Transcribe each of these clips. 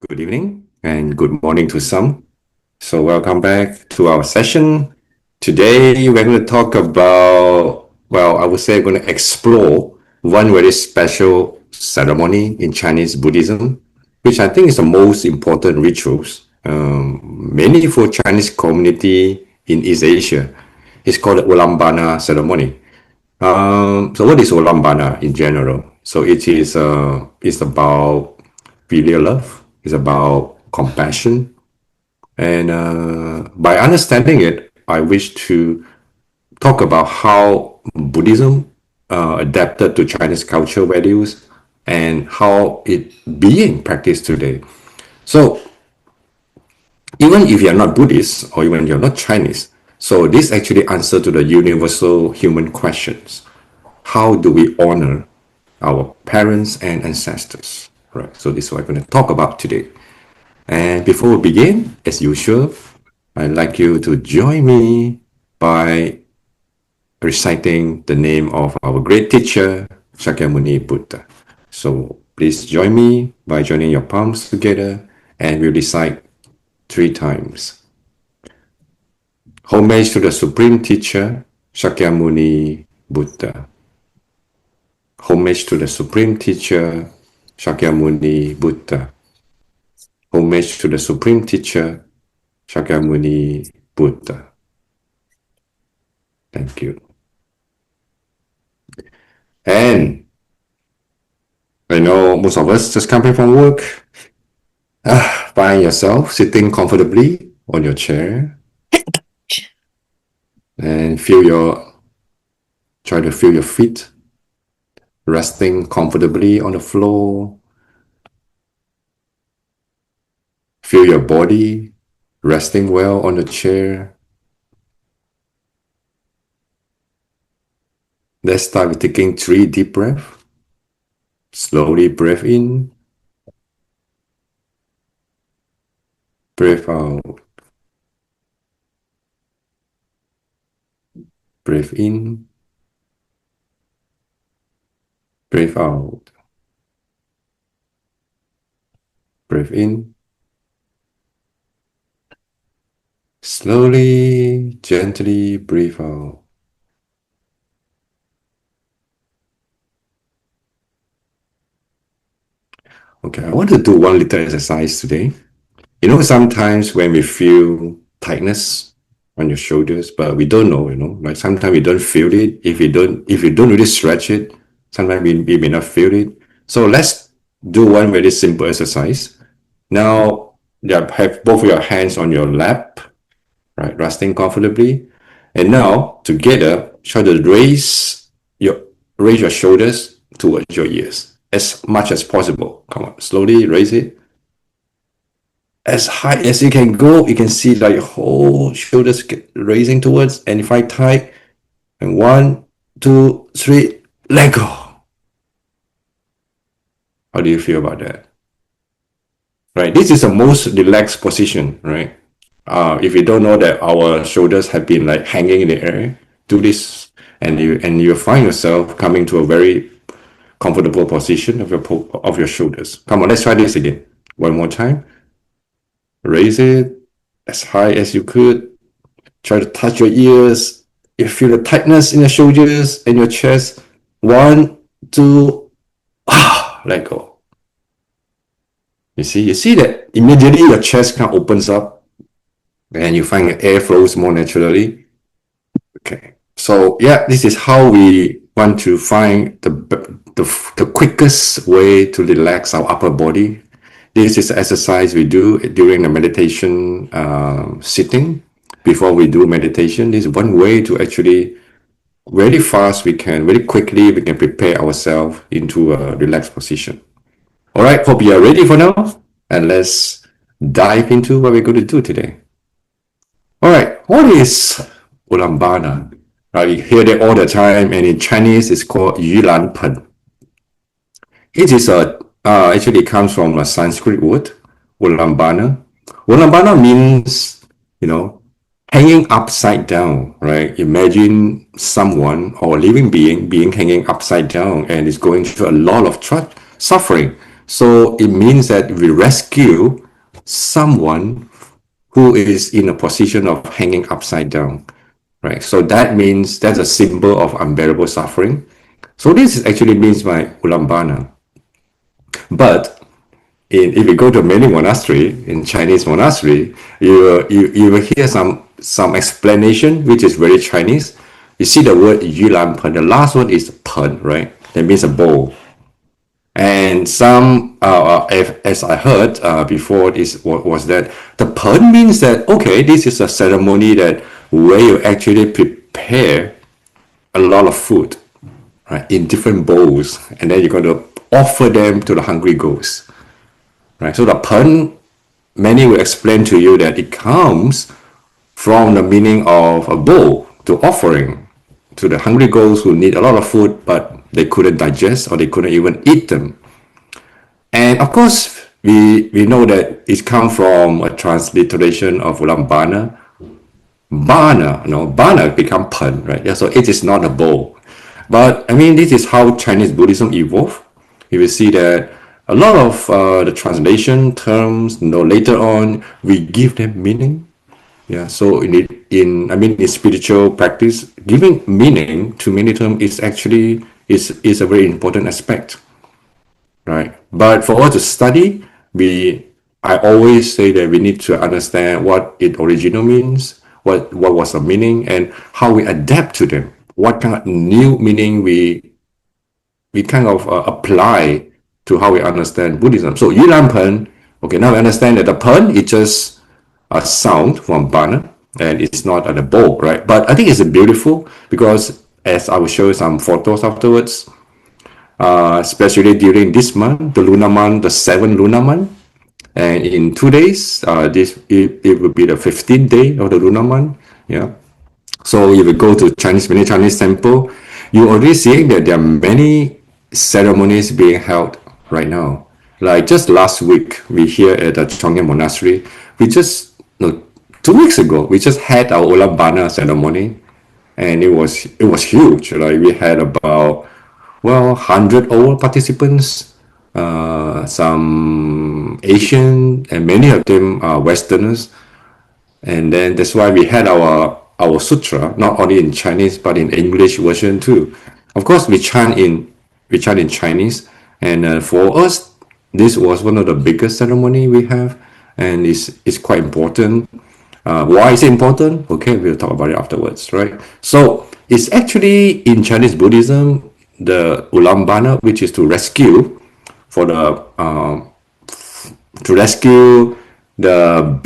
Good evening and good morning to some. So, welcome back to our session. Today, we're going to talk about, I would say, we're going to explore one very special ceremony in Chinese Buddhism, which I think is the most important rituals, mainly for Chinese community in East Asia. It's called the Ulambana ceremony. So what is Ulambana in general? So it's about filial love. It's about compassion, and by understanding it, I wish to talk about how Buddhism adapted to Chinese culture values and how it being practiced today. So even if you're not Buddhist or even you're not Chinese, so this actually answer to the universal human questions. How do we honor our parents and ancestors? Right. So this is what I'm going to talk about today. And before we begin, as usual, I'd like you to join me by reciting the name of our great teacher, Shakyamuni Buddha. So please join me by joining your palms together and we'll recite 3 times. Homage to the Supreme Teacher, Shakyamuni Buddha. Homage to the Supreme Teacher, Shakyamuni Buddha. Homage to the Supreme Teacher, Shakyamuni Buddha. Thank you. And I know most of us just coming from work. Find yourself sitting comfortably on your chair and try to feel your feet resting comfortably on the floor. Feel your body resting well on the chair. Let's start with taking 3 deep breaths. Slowly breathe in. Breathe out. Breathe in. Breathe out. Breathe in. Slowly, gently breathe out. Okay, I want to do one little exercise today. You know, sometimes when we feel tightness on your shoulders, but we don't know, like sometimes we don't feel it. If you don't really stretch it, sometimes we may not feel it. So let's do one very simple exercise. Now, have both your hands on your lap, right, resting comfortably. And now, together, try to raise your shoulders towards your ears as much as possible. Come on, slowly raise it as high as you can go. You can see like your whole shoulders raising towards, and if I tight, and 1, 2, 3, let go. How do you feel about that? Right, this is the most relaxed position, right? If you don't know that our shoulders have been like hanging in the air, do this, and you find yourself coming to a very comfortable position of your shoulders. Come on, let's try this again. One more time. Raise it as high as you could. Try to touch your ears. You feel the tightness in your shoulders and your chest. 1, 2, let go. You see that immediately your chest kind of opens up and you find the air flows more naturally. Okay. So yeah, this is how we want to find the quickest way to relax our upper body. This is the exercise we do during the meditation sitting. Before we do meditation, this is one way to actually very quickly we can prepare ourselves into a relaxed position. All right, hope you are ready for now, and let's dive into what we're going to do today. All right, what is Ulambana? We hear that all the time, and in Chinese, it's called Yulan Pen. It is actually it comes from a Sanskrit word, Ulambana. Ulambana means, hanging upside down, right? Imagine someone or a living being hanging upside down and is going through a lot of suffering. So it means that we rescue someone who is in a position of hanging upside down, right? So that means that's a symbol of unbearable suffering. So this is actually means by Ulambana. But if you go to many monastery, in Chinese monastery, you will hear some explanation which is very Chinese. You see the word yulan pen. The last one is pen, right? That means a bowl. And some, as I heard before, is was that the pen means that okay, this is a ceremony that where you actually prepare a lot of food, right, in different bowls, and then you're going to offer them to the hungry ghosts, right? So the pen, many will explain to you that it comes from the meaning of a bowl to offering to the hungry ghosts who need a lot of food, but they couldn't digest or they couldn't even eat them. And of course, we know that it comes from a transliteration of Ulambana. Bana, Bana become pen, right? Yeah, so it is not a bowl. But I mean, this is how Chinese Buddhism evolved. You will see that a lot of the translation terms, later on, we give them meaning. Yeah, so in spiritual practice, giving meaning to many terms is actually is a very important aspect, right? But for us to study, I always say that we need to understand what it original means, what was the meaning, and how we adapt to them. What kind of new meaning we kind of apply to how we understand Buddhism. So Yulan Pen, okay, now we understand that the pen is just a sound from Bana, and it's not at a bowl, right? But I think it's beautiful because as I will show you some photos afterwards, especially during this month, the lunar month, the 7th lunar month. And in 2 days, it will be the 15th day of the lunar month. Yeah. So if you go to many Chinese temple, you already seeing that there are many ceremonies being held right now. Like just last week, we here at the Chongyan Monastery, we just, no, 2 weeks ago, we just had our Ulambana ceremony, and it was huge. Like we had about 100 over participants, some Asian, and many of them are Westerners. And then that's why we had our sutra not only in Chinese but in English version too. Of course, we chant in Chinese, and for us, this was one of the biggest ceremony we have, and it's quite important. Why is it important? Okay, we'll talk about it afterwards, right? So it's actually in Chinese Buddhism the Ulambana, which is to rescue for the to rescue the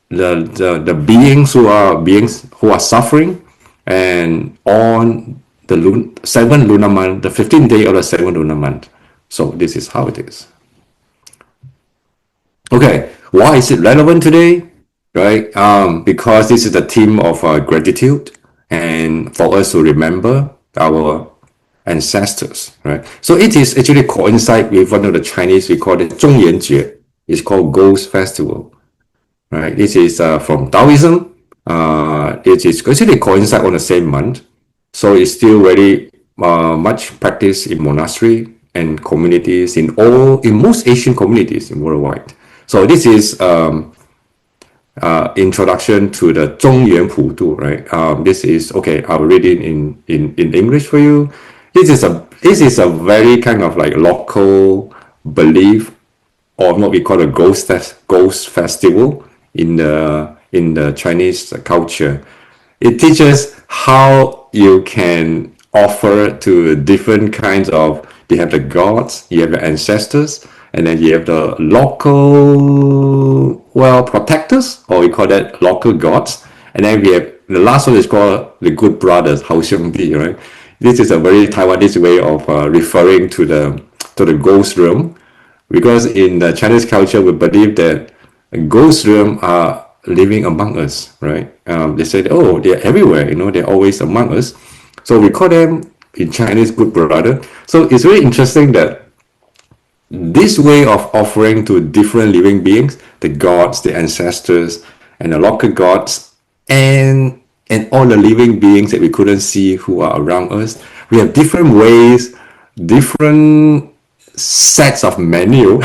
the beings who are suffering, and on the 7th lunar month, the 15th day of the 7th lunar month. So this is how it is. Okay, why is it relevant today? Right? Because this is the theme of gratitude, and for us to remember our ancestors, right? So it is actually coincide with one of the Chinese, we call it 中元节. It's called Ghost Festival, right? This is from Taoism. It is actually coincide on the same month, so it's still very much practiced in monastery and communities in most Asian communities in worldwide. So this is introduction to the 中元普渡, right? This is okay. I'll read it in English for you. This is a very kind of like local belief, or what we call a ghost festival in the Chinese culture. It teaches how you can offer to different kinds of. You have the gods, you have the ancestors, and then you have the local protectors, or we call that local gods. And then we have the last one is called the good brothers, 好兄弟, right? This is a very Taiwanese way of referring to the ghost realm, because in the Chinese culture we believe that ghost realm are living among us, right? They said, oh, they're everywhere, they're always among us. So we call them in Chinese good brother. So it's very interesting that this way of offering to different living beings, the gods, the ancestors, and the local gods, and all the living beings that we couldn't see who are around us, we have different ways, different sets of menu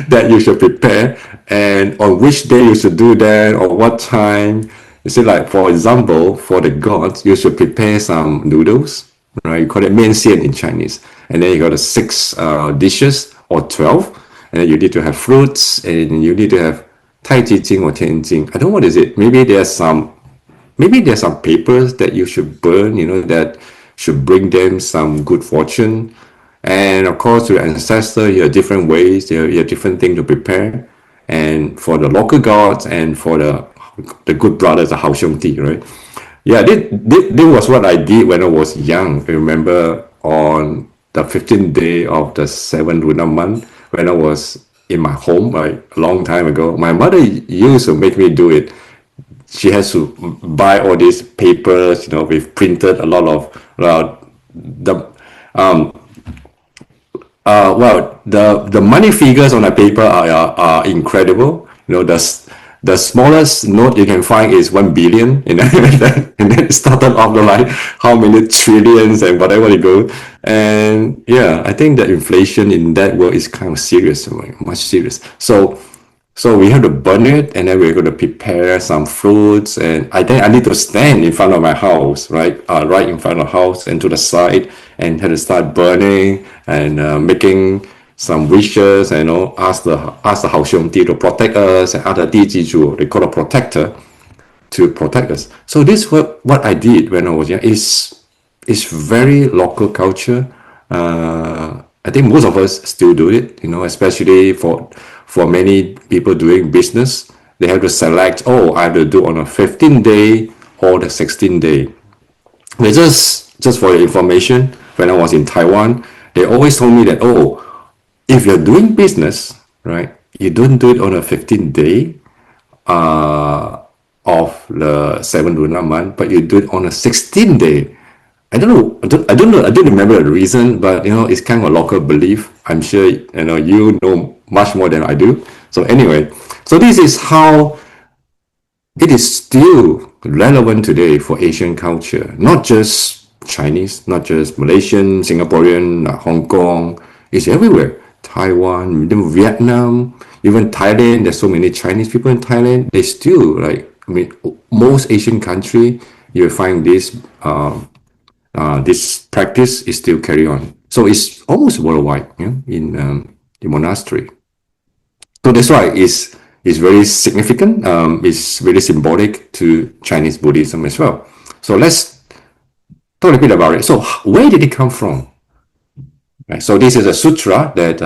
that you should prepare, and on which day you should do that or what time. You see, like for example, for the gods, you should prepare some noodles, right? You call it 面线 in Chinese, and then you got the six dishes or 12, and then you need to have fruits, and you need to have 太极经 or 天经. I don't know what is it. Maybe there's some papers that you should burn, that should bring them some good fortune. And of course, to your ancestor, you have different ways, you have different things to prepare. And for the local gods and for the good brothers, the 好兄弟, right? Yeah, this was what I did when I was young. I remember on the 15th day of the 7th lunar month, when I was in my home, like a long time ago, my mother used to make me do it. She has to buy all these papers, with printed a lot of the the money figures on the paper are incredible. The smallest note you can find is 1 billion, and then it started off the like how many trillions and whatever it goes. And yeah, I think the inflation in that world is kind of serious, much serious. So we have to burn it, and then we're going to prepare some fruits. And I think I need to stand in front of my house, right? Right in front of the house and to the side, and have to start burning and making some wishes. And ask the 好兄弟 to protect us, and ask the 地基主, they call a protector, to protect us. So this what I did when I was young. Is very local culture. I think most of us still do it, especially for many people doing business. They have to select, I have to do on a 15th day or the 16th day. They just for your information, when I was in Taiwan, they always told me that, if you're doing business, right, you don't do it on a 15th day of the 7th lunar month, but you do it on a 16th day. I don't know. I don't know. I don't remember the reason, but it's kind of a local belief. I'm sure you know much more than I do. So anyway, so this is how it is still relevant today for Asian culture, not just Chinese, not just Malaysian, Singaporean, Hong Kong. It's everywhere. Taiwan, even Vietnam, even Thailand. There's so many Chinese people in Thailand. They still most Asian country, you will find this practice is still carry on. So it's almost worldwide, in the monastery. So that's why it's very significant. It's very symbolic to Chinese Buddhism as well. So let's talk a bit about it. So where did it come from? Right, so this is a sutra that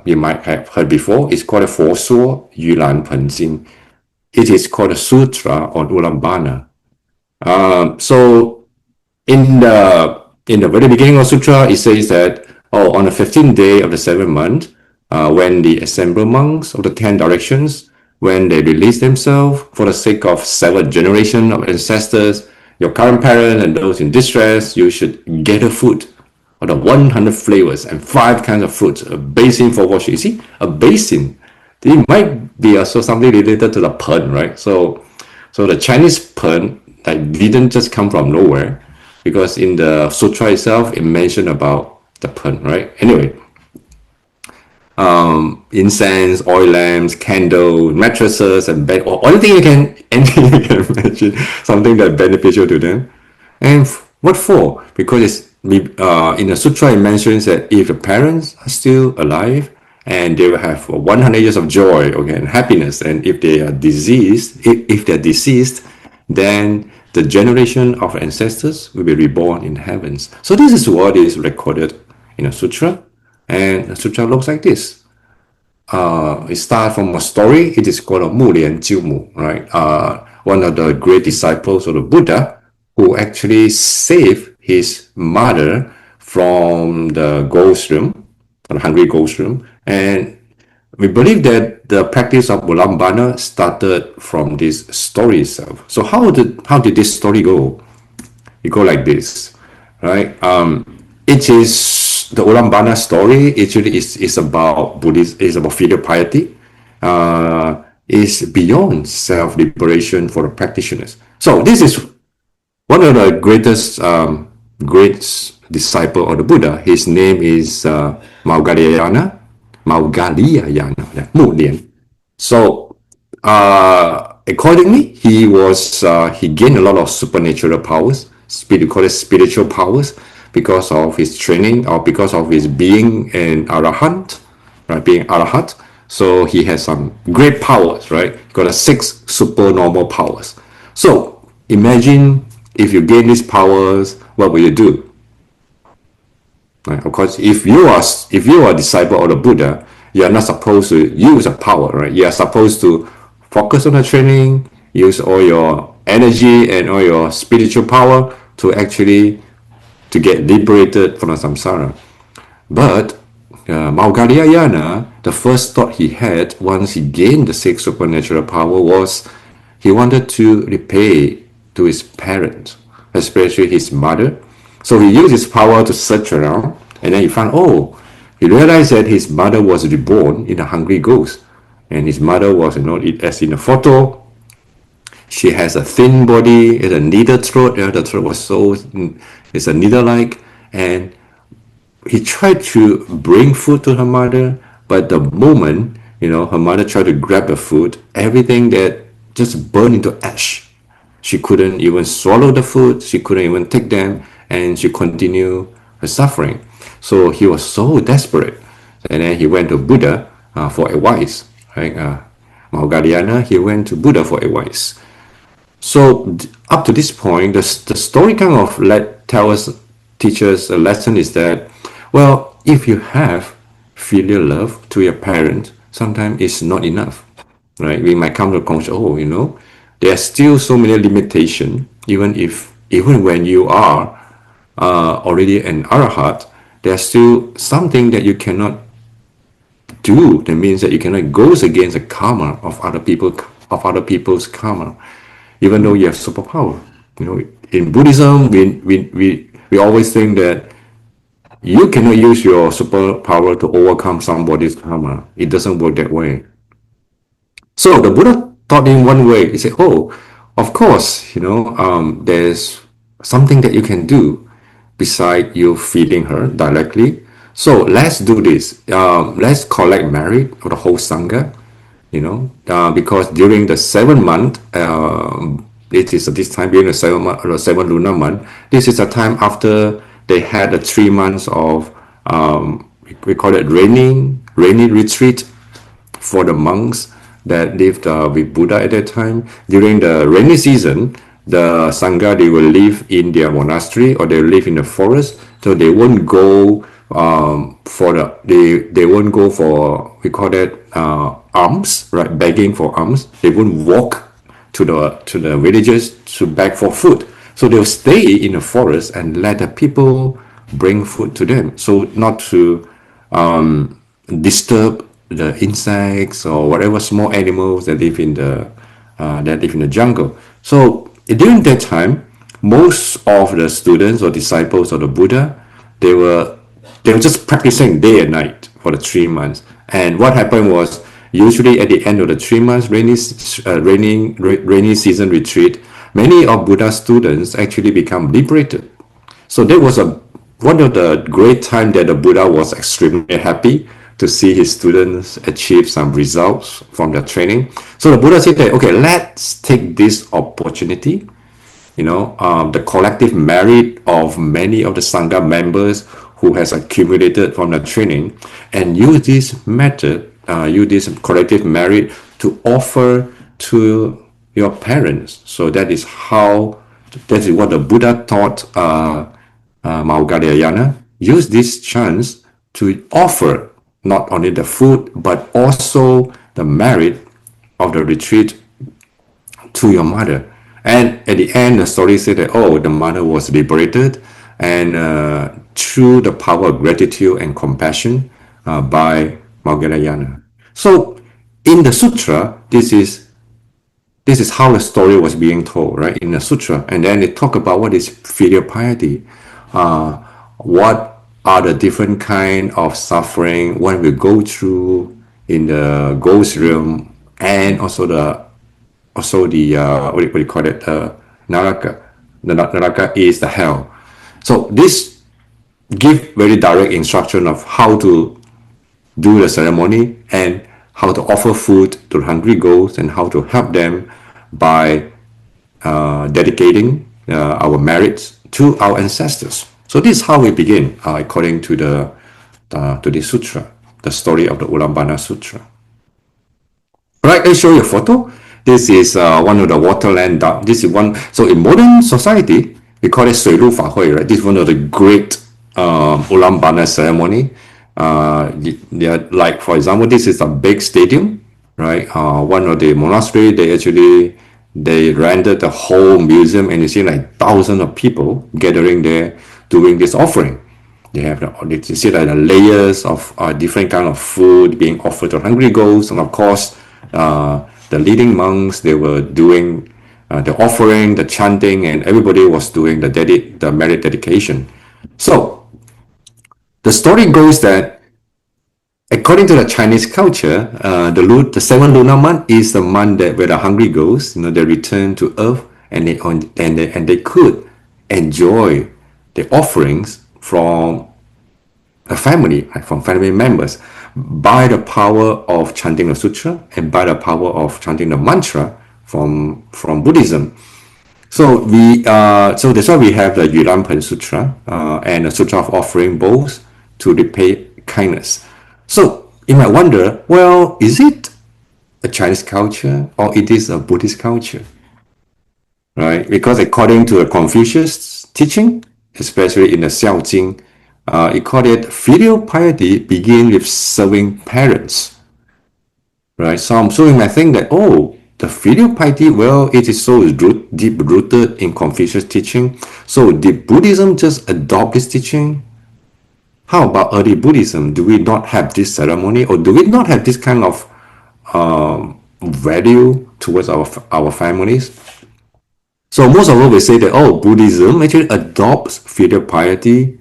you might have heard before. It's called a 佛说盂兰盆经. It is called a sutra on Ulambana. So in the very beginning of sutra, it says that on the 15th day of the 7th month, when the assembled monks of the 10 directions, when they release themselves for the sake of 7th generation of ancestors, your current parents and those in distress, you should gather food of the 100 flavors and 5 kinds of fruits, a basin for washing. You see, a basin. It might be also something related to the pen, right? So the Chinese pen that didn't just come from nowhere, because in the sutra itself, it mentioned about the pen, right? Anyway, incense, oil lamps, candles, mattresses, and bed, or anything anything you can imagine, something that's beneficial to them. And what for? Because in the sutra, it mentions that if the parents are still alive, and they will have 100 years of joy, and happiness. And if they are if they're deceased, then the generation of ancestors will be reborn in heavens. So this is what is recorded in a sutra, and the sutra looks like this. It starts from a story. It is called a Mu Lian Jiu Mu, right? One of the great disciples of the Buddha, who actually saved his mother from the ghost room, the hungry ghost room. And we believe that the practice of Ulambana started from this story itself. So how did this story go? It go like this, right? It is the Ulambana story. Actually, is about Buddhism. Is about filial piety. Is beyond self-liberation for the practitioners. So this is one of the greatest great disciple of the Buddha. His name is Maugalyayana, Mu So, accordingly, he gained a lot of supernatural powers, we call it spiritual powers, because of his training or because of his being an arahant, right? Being arahant, so he has some great powers, right? He got a six supernormal powers. So imagine if you gain these powers, what will you do? Right? Of course, if you are a disciple of the Buddha, you are not supposed to use a power, right? You are supposed to focus on the training, use all your energy and all your spiritual power to actually to get liberated from the samsara. But Maugalyayana, the first thought he had once he gained the six supernatural power was he wanted to repay to his parents, especially his mother. So he used his power to search around, and then he found, he realized that his mother was reborn in a hungry ghost. And his mother was, as in the photo, she has a thin body, it's a needle throat. The throat was it's a needle-like, and he tried to bring food to her mother, but the moment, her mother tried to grab the food, everything that just burned into ash. She couldn't even swallow the food, she couldn't even take them, and she continued her suffering. So he was so desperate. And then he went to Buddha for advice. Right? Maugalyayana, he went to Buddha for advice. So up to this point, the story kind of teaches a lesson is that, well, if you have filial love to your parent, sometimes it's not enough, right? We might come to the conclusion, there are still so many limitations, even when you are already an arahat, there's still something that you cannot do. That means that you cannot go against the karma of other people's karma, even though you have superpower. In Buddhism, we always think that you cannot use your superpower to overcome somebody's karma. It doesn't work that way. So the Buddha taught in one way. He said, of course, there's something that you can do beside you feeding her directly. So let's do this. Let's collect merit for the whole Sangha, because during the 7 month, it is this time during the 7 month, or 7 lunar month, this is a time after they had the 3 months of, we call it rainy retreat for the monks that lived with Buddha at that time. During the rainy season, the Sangha, they will live in their monastery or they live in the forest, so they won't go they won't go for, we call that alms, right? Begging for alms. They won't walk to the villages to beg for food. So they'll stay in the forest and let the people bring food to them. So not to disturb the insects or whatever small animals that live in the jungle. So during that time, most of the students or disciples of the Buddha, they were just practicing day and night for the 3 months. And what happened was, usually at the end of the 3 months rainy season retreat, many of Buddha's students actually become liberated. So that was one of the great time that the Buddha was extremely happy to see his students achieve some results from their training. So the Buddha said that, okay, let's take this opportunity, the collective merit of many of the Sangha members who has accumulated from the training, and use this method, use this collective merit to offer to your parents. So that is what the Buddha taught Maugalyayana. Use this chance to offer not only the food, but also the merit of the retreat to your mother. And at the end, the story said that, the mother was liberated, and through the power of gratitude and compassion by Maugalyayana. So in the sutra, this is how the story was being told, right? In the sutra, and then they talk about what is filial piety, what are the different kind of suffering one will go through in the ghost realm, and also the what do you call it, naraka. The naraka is the hell. So this give very direct instruction of how to do the ceremony and how to offer food to hungry ghosts and how to help them by dedicating our merits to our ancestors. So this is how we begin, according to the sutra, the story of the Ulambana Sutra. Right, I show you a photo. This is one of the waterland. This is one. So in modern society, we call it 水陆法会, right? This is one of the great Ulambana ceremony. Like for example, this is a big stadium, right? One of the monastery, they rented the whole museum, and you see like thousands of people gathering there doing this offering. They have you see like the layers of different kind of food being offered to hungry ghosts, and of course, the leading monks, they were doing the offering, the chanting, and everybody was doing the merit dedication. So the story goes that according to the Chinese culture, the 7th lunar month is the month that where the hungry ghosts, they return to earth, and they could enjoy the offerings from a family, from family members, by the power of chanting the sutra and by the power of chanting the mantra from Buddhism. So so that's why we have the Yulanpan Sutra and the Sutra of Offering both to repay kindness. So you might wonder, well, is it a Chinese culture or it is a Buddhist culture? Right? Because according to the Confucius teaching, especially in the Xiao Jing, it called it filial piety begin with serving parents. Right? So you might think that, oh, the filial piety, well, it is so deep rooted in Confucius teaching. So did Buddhism just adopt this teaching? How about early Buddhism? Do we not have this ceremony, or do we not have this kind of value towards our families? So most of us will say that, oh, Buddhism actually adopts filial piety,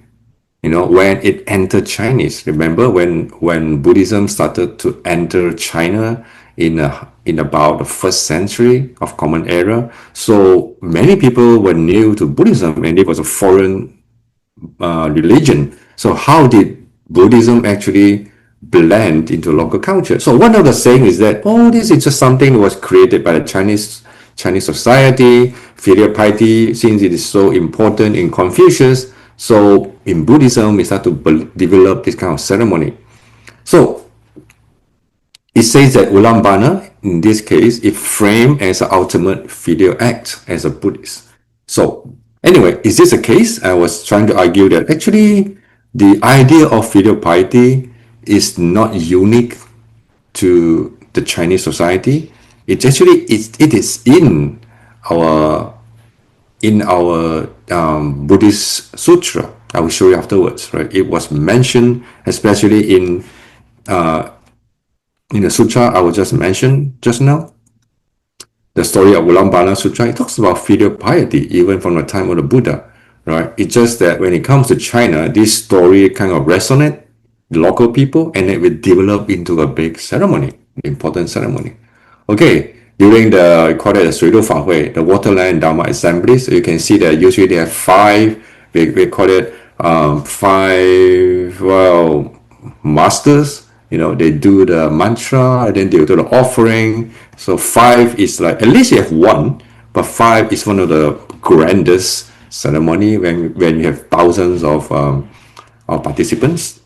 when it entered Chinese. Remember when Buddhism started to enter China in about the 1st century of Common Era. So many people were new to Buddhism, and it was a foreign religion. So how did Buddhism actually blend into local culture? So one of the saying is that, oh, this is just something that was created by the Chinese society, filial piety, since it is so important in Confucius. So in Buddhism, we start to develop this kind of ceremony. So it says that Ulambana, in this case, is framed as an ultimate filial act as a Buddhist. So anyway, is this a case? I was trying to argue that actually the idea of filial piety is not unique to the Chinese society. It actually it is in our Buddhist sutra. I will show you afterwards. Right? It was mentioned, especially in the sutra I will just mention just now. The story of Ulambana Sutra, it talks about filial piety even from the time of the Buddha. Right? It's just that when it comes to China, this story kind of resonate the local people, and it will develop into a big ceremony, important ceremony. Okay, during the, call it the 水陆法会, the Waterland Dharma Assembly, so you can see that usually they have five, we call it five, masters. They do the mantra, and then they do the offering. So five is like, at least you have one, but five is one of the grandest ceremony when you have thousands of participants.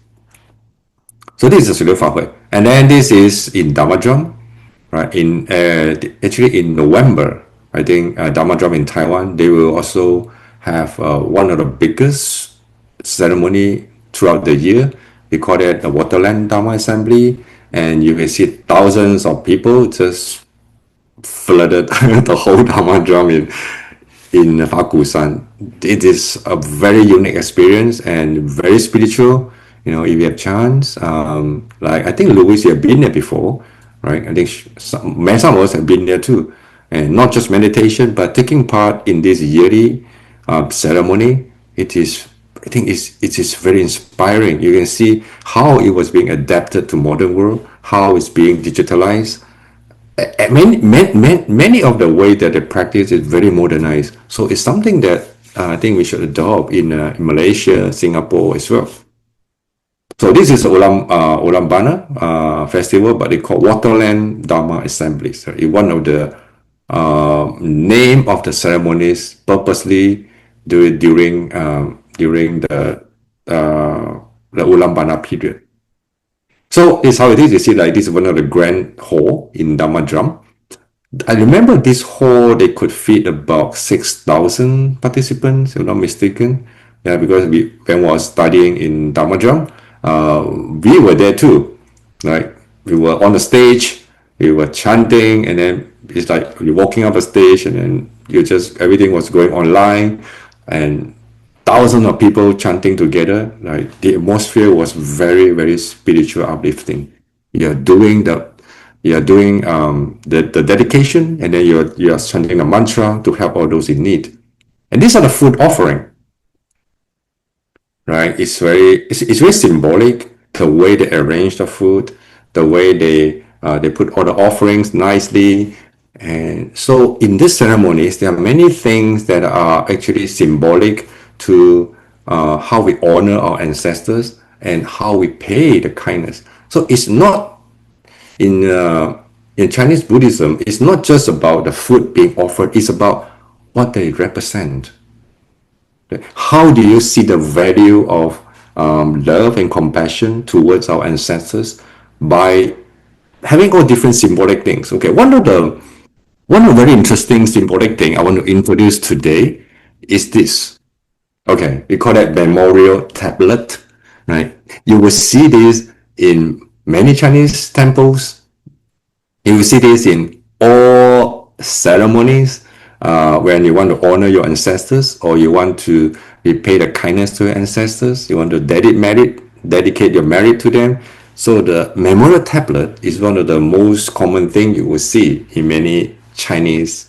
So this is the 水陆法会, and then this is in Dhammadram, right? Actually in November, I think Dhammadram in Taiwan, they will also have one of the biggest ceremony throughout the year. We call it the Waterland Dharma Assembly, and you can see thousands of people just flooded the whole Dhammadram in Fakusan. It is a very unique experience and very spiritual. If you have chance, like I think Louis, you have been there before, right? I think some of us have been there too, and not just meditation, but taking part in this yearly ceremony. It is very inspiring. You can see how it was being adapted to modern world, how it's being digitalized. Many of the way that they practice is very modernized. So it's something that I think we should adopt in Malaysia, Singapore as well. So this is Ulam Bana festival, but they call Waterland Dharma Assembly. So it's one of the name of the ceremonies purposely during the Ulam Bana period. So it's how it is. You see, like this is one of the grand hall in Dharma Drum. I remember this hall, they could fit about 6,000 participants, if I'm not mistaken. Yeah, because when I was studying in Damadram, we were there too. Like, we were on the stage, we were chanting, and then it's like you're walking up the stage, and then everything was going online, and thousands of people chanting together. Like, the atmosphere was very, very spiritual, uplifting. You're doing the dedication, and then you're chanting the mantra to help all those in need. And these are the food offering, right? It's very symbolic, the way they arrange the food, the way they put all the offerings nicely. And so in these ceremonies, there are many things that are actually symbolic to how we honor our ancestors and how we pay the kindness. So it's not in in Chinese Buddhism, it's not just about the food being offered, it's about what they represent. How do you see the value of love and compassion towards our ancestors by having all different symbolic things? Okay, one of the very interesting symbolic thing I want to introduce today is this. Okay, we call that memorial tablet, right? You will see this in many Chinese temples. You will see this in all ceremonies when you want to honor your ancestors or you want to repay the kindness to your ancestors. You want to dedicate your merit to them. So the memorial tablet is one of the most common thing you will see in many Chinese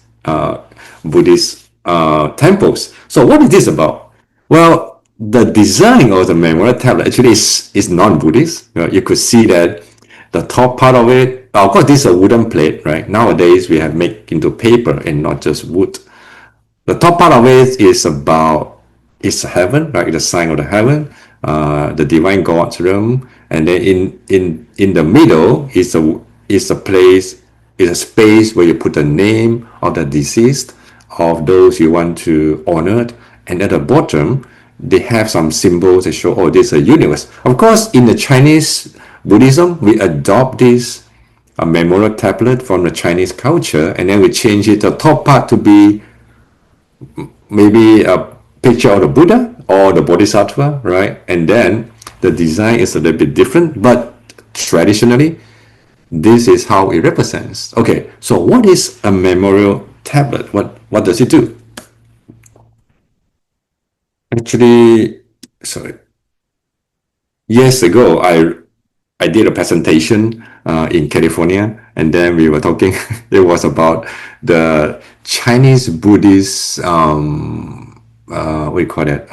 Buddhist temples. So what is this about? Well, the design of the memorial tablet actually is non-Buddhist. You could see that the top part of it, of course, this is a wooden plate, right? Nowadays, we have made into paper and not just wood. The top part of it is about, it's heaven, right? The sign of the heaven, the divine God's realm. And then in the middle is a place, is a space where you put the name of the deceased, of those you want to honor. And at the bottom, they have some symbols that show, oh, this is a universe. Of course, in the Chinese Buddhism, we adopt this memorial tablet from the Chinese culture, and then we change it, the top part to be maybe a picture of the Buddha or the Bodhisattva, right? And then the design is a little bit different, but traditionally, this is how it represents. Okay, so what is a memorial tablet? What does it do? Actually, sorry. Years ago, I did a presentation in California, and then we were talking. It was about the Chinese Buddhist what do you call it?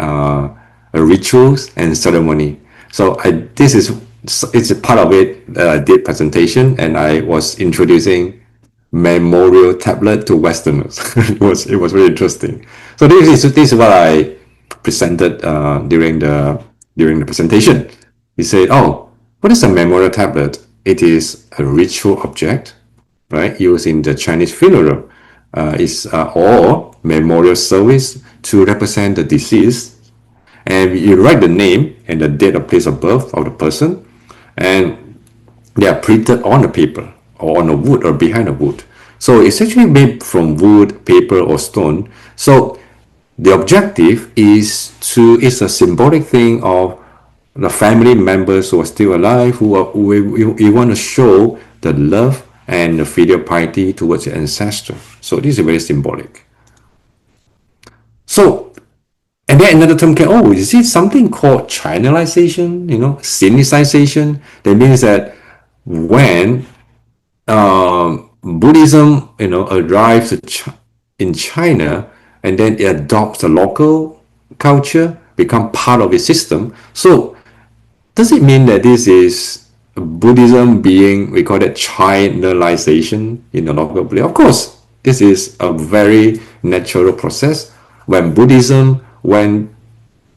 Rituals and ceremony. So it's a part of it that I did presentation, and I was introducing memorial tablet to Westerners. It was really interesting. So this is what I presented during the presentation. He said, "Oh, what is a memorial tablet? It is a ritual object, right, used in the Chinese funeral, or memorial service to represent the deceased. And you write the name and the date of place of birth of the person, and they are printed on the paper or on the wood or behind the wood. So it's actually made from wood, paper, or stone. So the objective is it's a symbolic thing of the family members who are still alive, who we want to show the love and the filial piety towards the ancestor. So this is very symbolic. So, and then another term is it something called Chinalization, Sinicization? That means that when Buddhism, arrives in China, and then it adopts the local culture, become part of its system. So does it mean that this is Buddhism being, we call it Chinalization in the local belief? Of course, this is a very natural process. when Buddhism went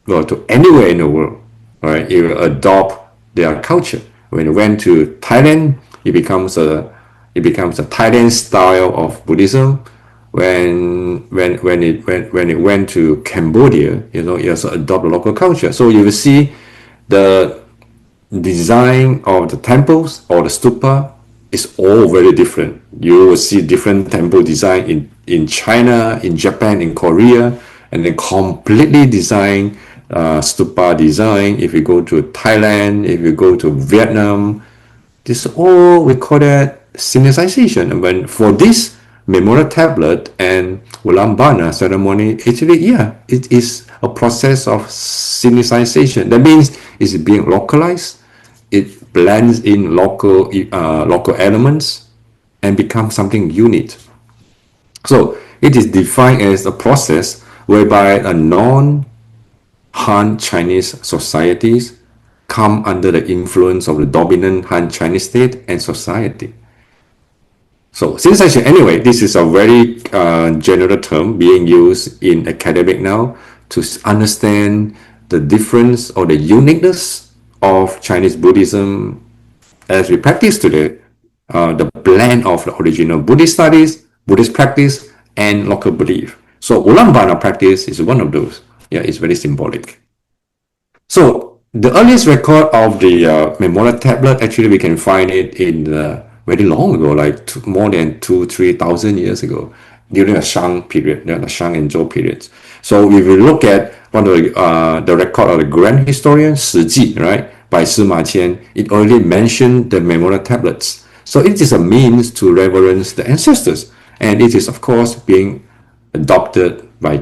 well to anywhere in the world, right? It will adopt their culture. When it went to Thailand, it becomes a Thailand style of Buddhism. When it went to Cambodia, it also adopt local culture. So you will see the design of the temples or the stupa is all very different. You will see different temple design in China, in Japan, in Korea, and then completely design stupa design. If you go to Thailand, if you go to Vietnam, this all we call that synchronization. And when for this memorial tablet and Ulambana ceremony, actually, yeah, it is a process of synchronization. That means it's being localized. It blends in local elements and becomes something unique. So it is defined as a process whereby a non-Han Chinese societies come under the influence of the dominant Han Chinese state and society. So synchronization, anyway, this is a very general term being used in academic now to understand the difference or the uniqueness of Chinese Buddhism as we practice today, the blend of the original Buddhist studies, Buddhist practice, and local belief. So Ulambana practice is one of those. Yeah, it's very symbolic. So the earliest record of the memorial tablet, actually we can find it in very long ago, like more than 3,000 years ago, during the Shang period, the Shang and Zhou periods. So if we look at one of the record of the grand historian, Shi, right, by Sima Qian, it already mentioned the memorial tablets. So it is a means to reverence the ancestors, and it is of course being adopted by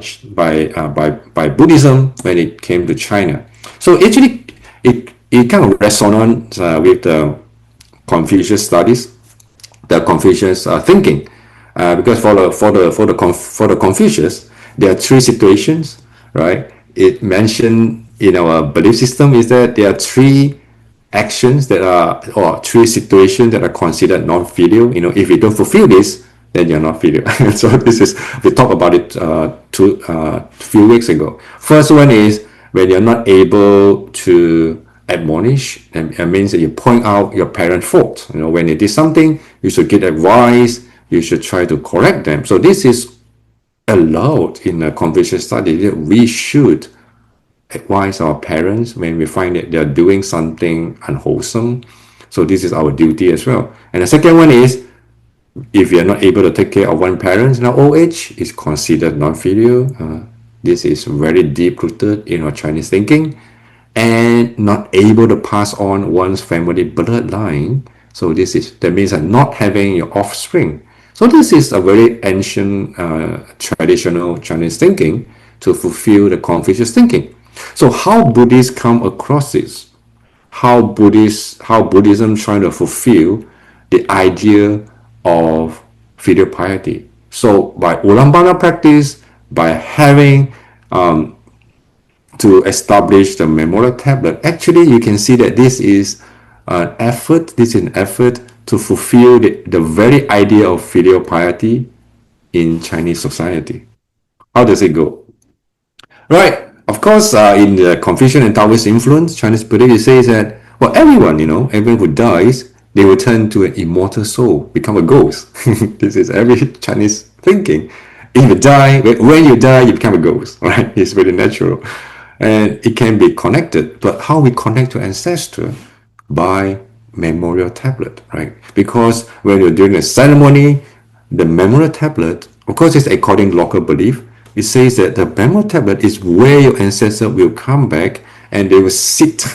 Buddhism when it came to China. So actually, it kind of resonates with the Confucius studies, the Confucius thinking, because for the Confucius, there are three situations, right? It mentioned in our belief system is that there are three actions that are or three situations that are considered non-filial. If you don't fulfill this, then you're not filial. So this is we talked about it few weeks ago. First one is when you're not able to admonish, and it means that you point out your parent fault. When they did something, you should get advice. You should try to correct them. So this is allowed in a Confucius study that we should advise our parents when we find that they're doing something unwholesome. So this is our duty as well. And the second one is if you're not able to take care of one parent in our old age, it's considered non-filial. This is very deep rooted in our Chinese thinking, and not able to pass on one's family bloodline. So that means not having your offspring. So this is a very ancient, traditional Chinese thinking to fulfill the Confucius thinking. So how Buddhists come across this? How Buddhism trying to fulfill the idea of filial piety. So by Ulambana practice, by having to establish the memorial tablet, actually you can see that this is an effort to fulfill the very idea of filial piety in Chinese society. How does it go? Right. Of course, in the Confucian and Taoist influence, Chinese Buddhism says that, well, everyone who dies, they will turn to an immortal soul, become a ghost. This is every Chinese thinking. If you die, when you die, you become a ghost, right? It's very natural. And it can be connected. But how we connect to ancestor? By memorial tablet, right? Because when you're doing a ceremony, the memorial tablet, of course, it's according to local belief. It says that the memorial tablet is where your ancestor will come back and they will sit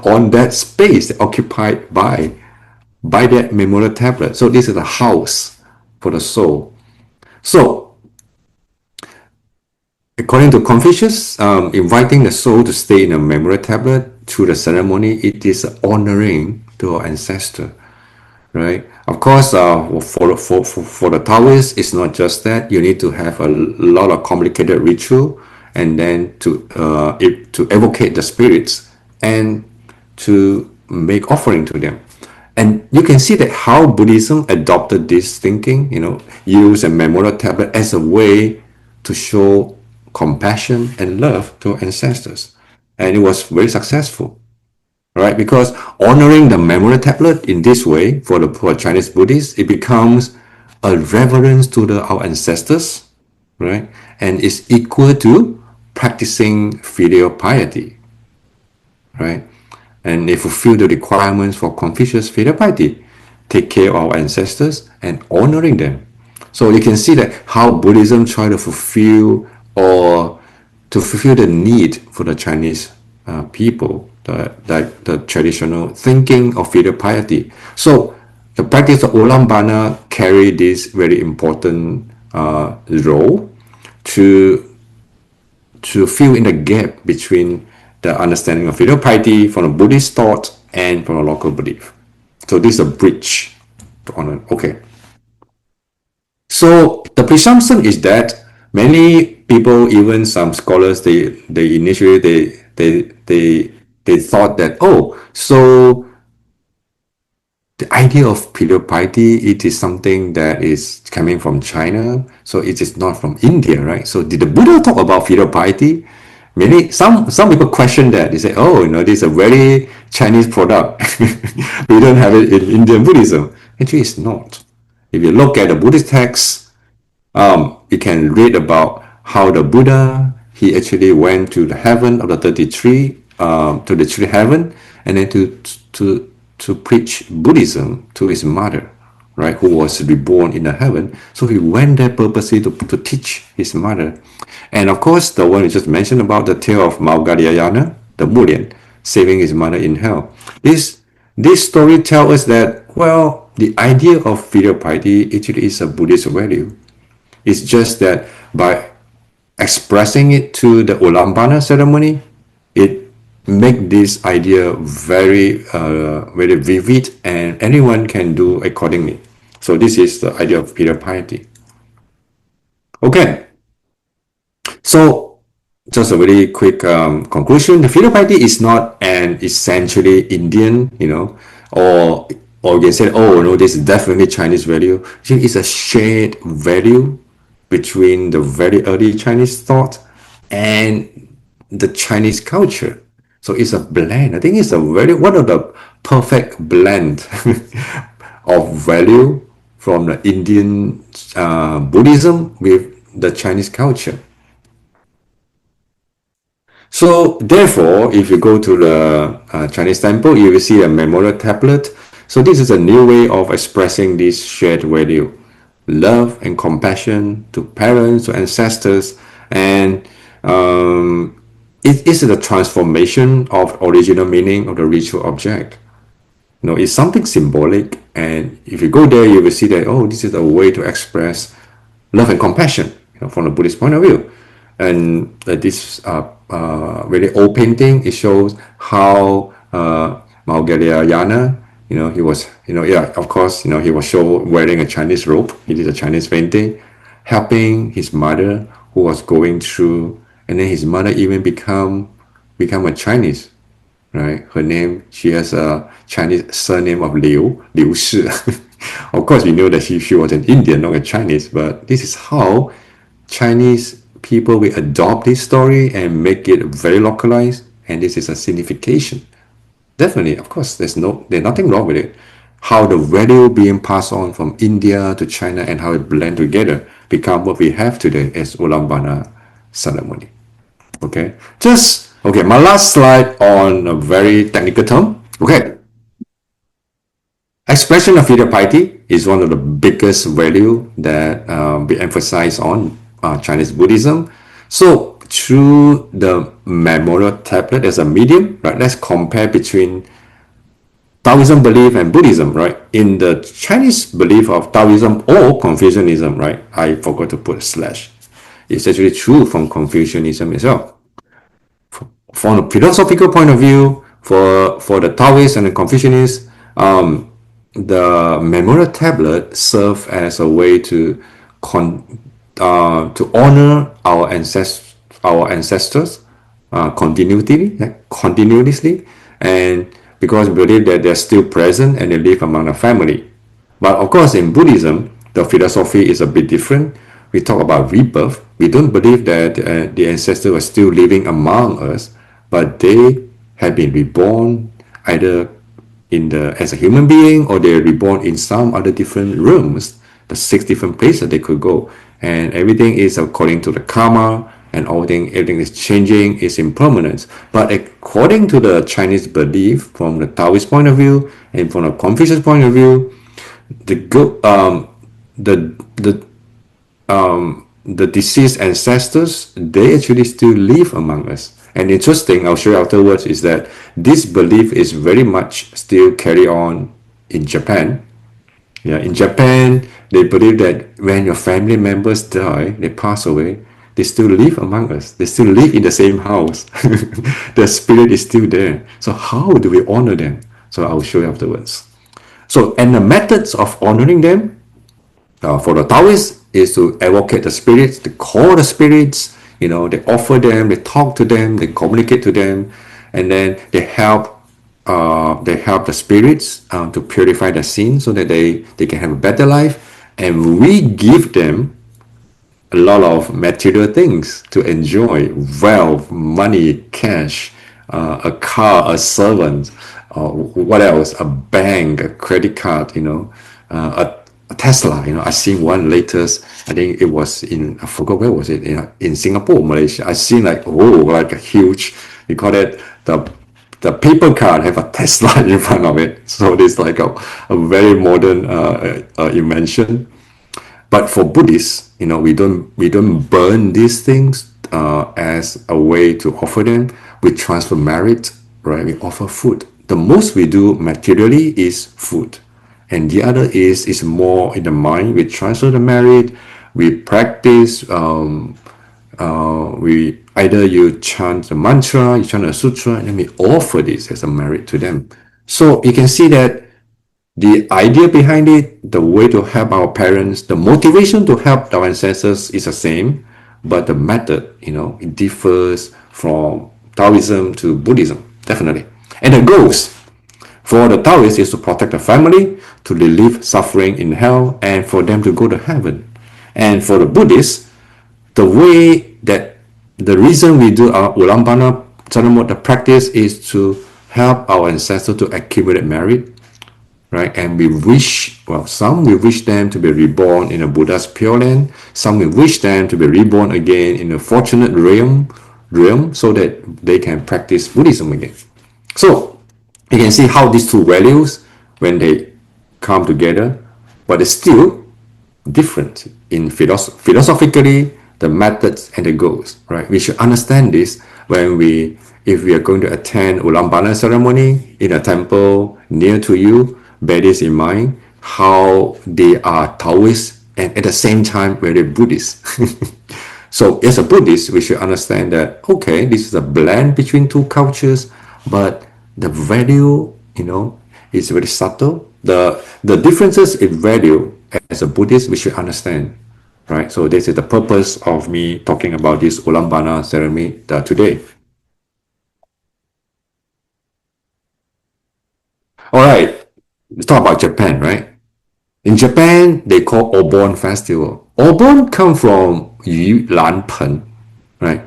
on that space occupied by that memorial tablet. So this is a house for the soul. So according to Confucius, inviting the soul to stay in a memorial tablet through the ceremony, it is honoring to our ancestor, right? Of course, for the Taoists, it's not just that. You need to have a lot of complicated ritual, and then to evocate the spirits and to make offering to them. And you can see that how Buddhism adopted this thinking, use a memorial tablet as a way to show compassion, and love to ancestors. And it was very successful, right? Because honoring the memorial tablet in this way for Chinese Buddhists, it becomes a reverence to our ancestors, right? And is equal to practicing filial piety, right? And they fulfill the requirements for Confucius filial piety, take care of our ancestors and honoring them. So you can see that how Buddhism try to fulfill or to fulfill the need for the Chinese people, the traditional thinking of filial piety. So the practice of Ulam Bana carry this very important role to fill in the gap between the understanding of filial piety from a Buddhist thought and from a local belief. So this is a bridge to honor. Okay. So the presumption is that many people, even some scholars, they initially they thought that, oh, so the idea of filial piety, it is something that is coming from China, so it is not from India, right? So did the Buddha talk about filial piety? Many some people question that. They say, oh, this is a very Chinese product. We don't have it in Indian Buddhism. Actually, it's not. If you look at the Buddhist texts, you can read about how the Buddha, he actually went to the heaven of the 33, to the three heaven, and then to preach Buddhism to his mother, right, who was reborn in the heaven. So he went there purposely to teach his mother. And of course, the one you just mentioned about the tale of Maugadiayana, the Buddhian, saving his mother in hell. This story tells us that, well, the idea of filial piety actually is a Buddhist value. It's just that by expressing it to the Ulambana ceremony, it make this idea very vivid, and anyone can do accordingly. So this is the idea of filial piety. Okay, so just a very quick conclusion. The filial piety is not an essentially Indian, or you can say, oh, no, this is definitely Chinese value. It's a shared value between the very early Chinese thought and the Chinese culture. So it's a blend. I think it's one of the perfect blend of value from the Indian Buddhism with the Chinese culture. So therefore, if you go to the Chinese temple, you will see a memorial tablet. So this is a new way of expressing this shared value, love and compassion to parents, to ancestors, and it is the transformation of original meaning of the ritual object. It's something symbolic, and if you go there, you will see that, oh, this is a way to express love and compassion, from the Buddhist point of view. And this very old painting, it shows how Maugadiayana, he was, of course, he was shown wearing a Chinese robe. He did a Chinese painting, helping his mother who was going through, and then his mother even become a Chinese, right? Her name, she has a Chinese surname of Liu Shi. Of course, we know that she was an Indian, not a Chinese, but this is how Chinese people will adopt this story and make it very localized, and this is a signification. Definitely, of course, there's nothing wrong with it. How the value being passed on from India to China and how it blend together become what we have today as Ulambana ceremony. Okay, my last slide on a very technical term. Okay, expression of filial piety is one of the biggest value that we emphasize on Chinese Buddhism. So through the memorial tablet as a medium, right? Let's compare between Taoism belief and Buddhism, right? In the Chinese belief of Taoism or Confucianism, right? I forgot to put a slash. It's actually true from Confucianism as well. From a philosophical point of view, for the Taoists and the Confucianists, the memorial tablet serve as a way to honor our ancestors continuously, and because we believe that they're still present and they live among the family. But of course, in Buddhism, the philosophy is a bit different. we talk about rebirth, we don't believe that the ancestors were still living among us, but they have been reborn either in the as a human being, or they're reborn in some other different rooms, the six different places they could go, and everything is according to the karma, and everything is changing, is impermanence. But according to the Chinese belief, from the Taoist point of view and from the Confucius point of view, the good the the deceased ancestors, they actually still live among us. And interesting, I'll show you afterwards, is that this belief is very much still carry on in Japan. Yeah, in Japan, they believe that when your family members die, they pass away, they still live among us. They still live in the same house. The spirit is still there. So how do we honor them? So I'll show you afterwards. So, and the methods of honoring them, for the Taoists, is to advocate the spirits, to call the spirits, they offer them, they talk to them, they communicate to them, and then they help the spirits to purify their sins so that they can have a better life. And we give them a lot of material things to enjoy: wealth, money, cash, a car, a servant, what else? A bank, a credit card, a Tesla. I seen one latest. I think it was I forgot where was it. In Singapore, Malaysia. I seen like a huge. We call it the paper card have a Tesla in front of it. So it's like a very modern invention. But for Buddhists, we don't burn these things as a way to offer them. We transfer merit, right? We offer food. The most we do materially is food, and the other is more in the mind. We transfer the merit. We practice. We either you chant the mantra, you chant a sutra, and then we offer this as a merit to them. So you can see that the idea behind it, the way to help our parents, the motivation to help our ancestors is the same, but the method, it differs from Taoism to Buddhism, definitely. And the goals for the Taoists is to protect the family, to relieve suffering in hell, and for them to go to heaven. And for the Buddhists, the way that the reason we do our Ulambana ceremony, the practice is to help our ancestors to accumulate merit, right? And some we wish them to be reborn in a Buddha's Pure Land. Some we wish them to be reborn again in a fortunate realm so that they can practice Buddhism again. So you can see how these two values, when they come together, but it's still different in philosophically, the methods and the goals, right? We should understand this if we are going to attend Ulambana ceremony in a temple near to you. Bear this in mind, how they are Taoist and at the same time very Buddhist. So as a Buddhist, we should understand that, okay, this is a blend between two cultures, but the value, is very subtle. The differences in value, as a Buddhist, we should understand, right? So this is the purpose of me talking about this Ulambana ceremony today. All right, let's talk about Japan, right? In Japan, they call Obon festival. Obon come from Yu Lan Pen, right?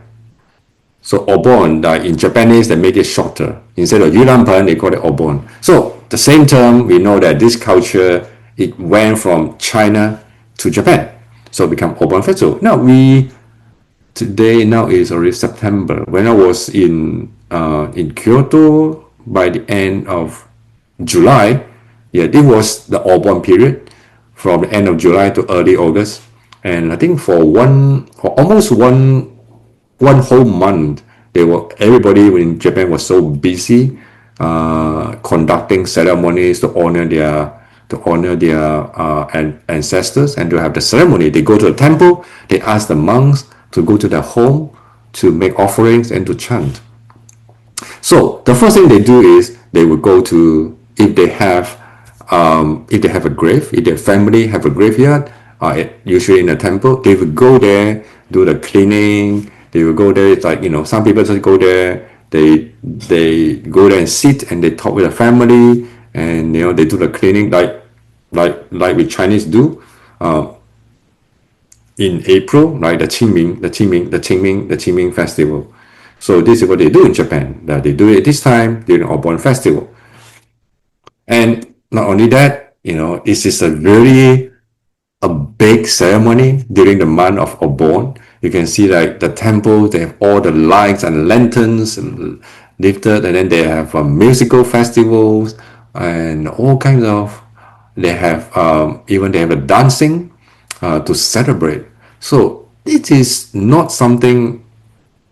So Obon, in Japanese, they make it shorter. Instead of Yu Lan Pen, they call it Obon. So the same term, we know that this culture, it went from China to Japan. So it become Obon festival. Today is already September. When I was in Kyoto, by the end of July, it was the Obon period, from the end of July to early August. And I think for almost one whole month, everybody in Japan was so busy conducting ceremonies to honor their ancestors, and to have the ceremony. They go to the temple, they ask the monks to go to their home to make offerings and to chant. So the first thing they do is they will go to, if they have a grave, if their family have a graveyard, usually in a temple, they will go there, do the cleaning. They will go there. It's like, some people just go there. They go there and sit and they talk with the family, and they do the cleaning like we Chinese do. in April, right? The Qingming festival. So this is what they do in Japan. That they do it this time during Obon festival. And not only that, this is a very a big ceremony during the month of Obon. You can see like the temple, they have all the lights and lanterns lifted, and then they have musical festivals and all kinds of. They have even they have a dancing to celebrate. So it is not something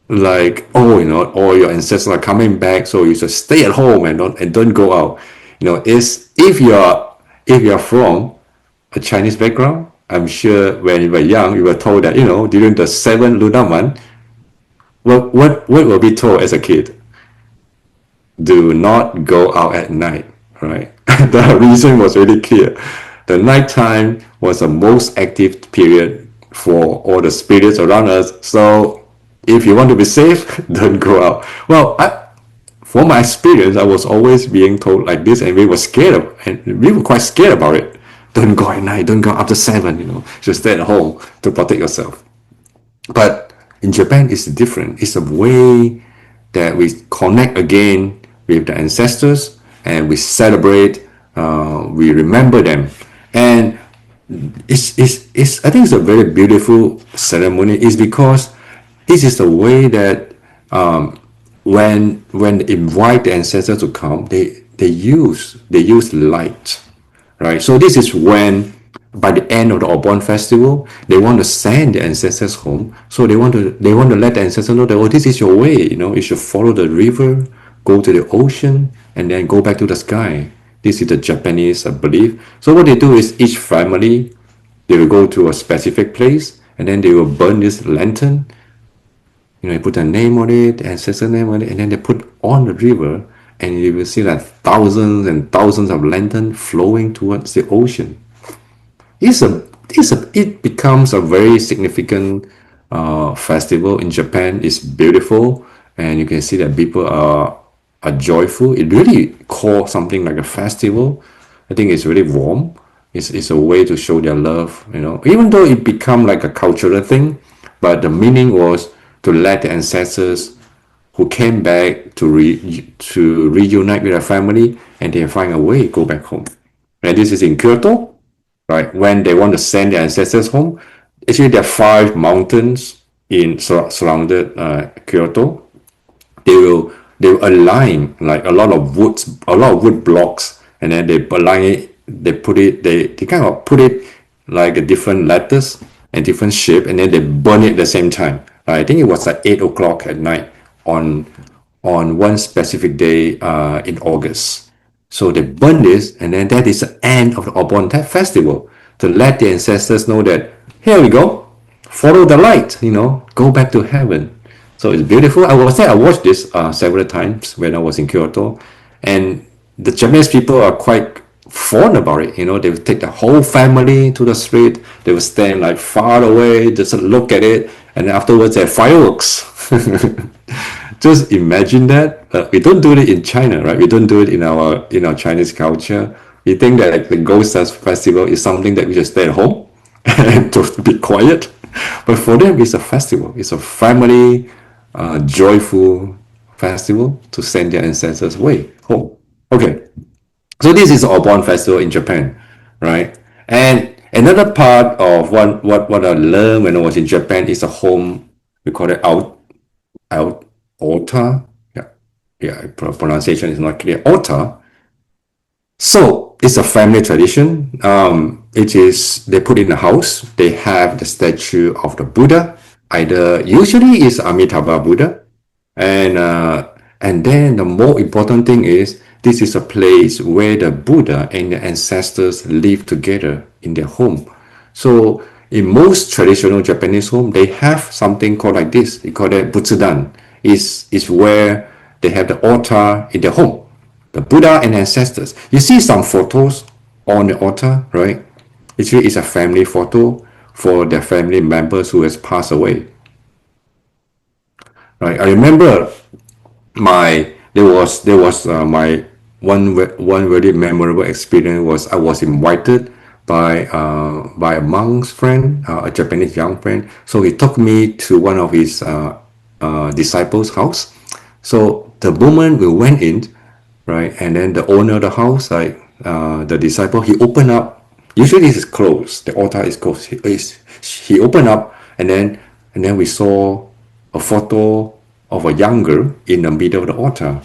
like, oh, all your ancestors are coming back, so you should stay at home and don't go out. Is if you're from a Chinese background, I'm sure when you were young, you were told that, during the 7th lunar month, what will be told as a kid? Do not go out at night, right? The reason was really clear. The nighttime was the most active period for all the spirits around us. So if you want to be safe, don't go out. Well, for my experience, I was always being told like this, and we were quite scared about it. Don't go at night, don't go after 7, just stay at home to protect yourself. But in Japan, it's different. It's a way that we connect again with the ancestors and we celebrate, we remember them. And I think it's a very beautiful ceremony. It's because this is the way that when they invite the ancestors to come, they use light, right? So this is when, by the end of the Obon festival, they want to send the ancestors home. So they want to let the ancestors know that, oh, this is your way. You should follow the river, go to the ocean, and then go back to the sky. This is the Japanese belief. So what they do is each family, they will go to a specific place, and then they will burn this lantern. They put a name on it, ancestor name on it, and then they put on the river, and you will see like thousands and thousands of lanterns flowing towards the ocean. It becomes a very significant festival in Japan. It's beautiful, and you can see that people are joyful. It really calls something like a festival. I think it's really warm. It's a way to show their love. Even though it become like a cultural thing, but the meaning was to let the ancestors who came back to reunite with their family, and they find a way to go back home. And this is in Kyoto, right? When they want to send their ancestors home, actually there are 5 mountains in surrounded Kyoto. They will align like a lot of wood blocks, and then they align it. They kind of put it like a different letters and different shape, and then they burn it at the same time. I think it was like 8 o'clock at night on one specific day in August. So they burn this, and then that is the end of the Obon festival, to let the ancestors know that, here we go, follow the light, go back to heaven. So it's beautiful. I was there. I watched this several times when I was in Kyoto, and the Japanese people are quite fond about it. They would take the whole family to the street. They would stand like far away, just look at it, and then afterwards they have fireworks. Just imagine that. We don't do it in China, right? We don't do it in our Chinese culture. We think that like, the Ghost Festival is something that we just stay at home and to be quiet. But for them, it's a festival. It's a family, joyful festival to send their ancestors away home. Okay, so this is Obon festival in Japan, right? And another part of what I learned when I was in Japan is a home. We call it out altar. Yeah, pronunciation is not clear. Altar. So it's a family tradition. It is they put in a house. They have the statue of the Buddha. Either usually is Amitabha Buddha, and then the more important thing is this is a place where the Buddha and the ancestors live together in their home. So in most traditional Japanese home, they have something called like this. They call it Butsudan. Is where they have the altar in their home. The Buddha and ancestors. You see some photos on the altar, right? Actually, it's a family photo for their family members who has passed away. Right? I remember my one very memorable experience was I was invited by a monk's friend, a Japanese young friend. So he took me to one of his disciples' house. So the moment we went in, right, and then the owner of the house, like the disciple, he opened up. Usually this is closed. The altar is closed. He opened up, and then we saw a photo of a young girl in the middle of the altar.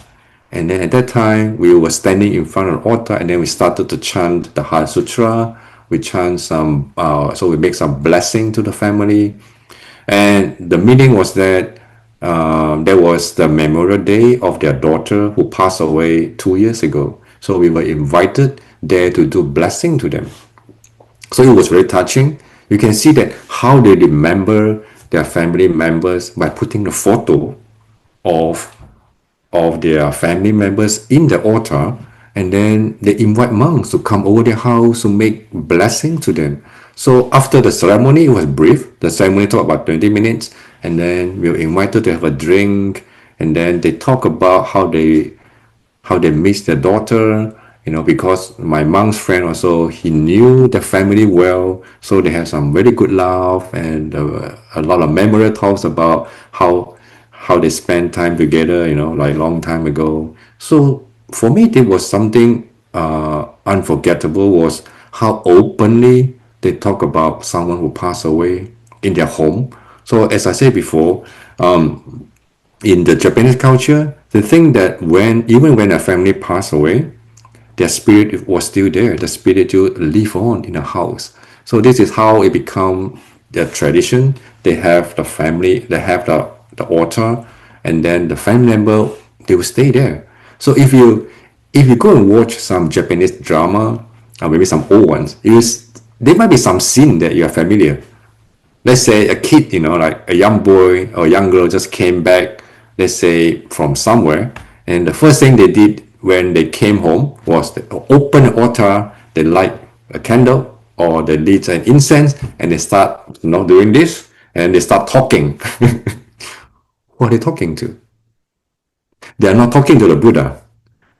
And then at that time, we were standing in front of the altar, and then we started to chant the Heart Sutra. We chant some, so we make some blessing to the family. And the meaning was that there was the memorial day of their daughter who passed away 2 years ago. So we were invited there to do blessing to them. So it was very touching. You can see that how they remember their family members by putting the photo of their family members in the altar, and then they invite monks to come over their house to make blessing to them. So after the ceremony, it was brief. The ceremony took about 20 minutes, and then we were invited to have a drink, and then they talk about how they miss their daughter, because my monk's friend also, he knew the family well, so they had some very good laugh and a lot of memorable talks about how they spent time together, like long time ago. So for me, it was something unforgettable was how openly they talk about someone who passed away in their home. So as I said before, in the Japanese culture, they think that even when a family passed away, their spirit was still there. The spirit will live on in the house. So this is how it become their tradition. They have the family, they have the altar, and then the family member, they will stay there. So if you go and watch some Japanese drama, or maybe some old ones, there might be some scene that you are familiar. Let's say a kid, like a young boy or young girl just came back, let's say from somewhere, and the first thing they did when they came home was to open the altar, they light a candle or they lit an incense, and they start, doing this, and they start talking. Who are they talking to? They are not talking to the Buddha.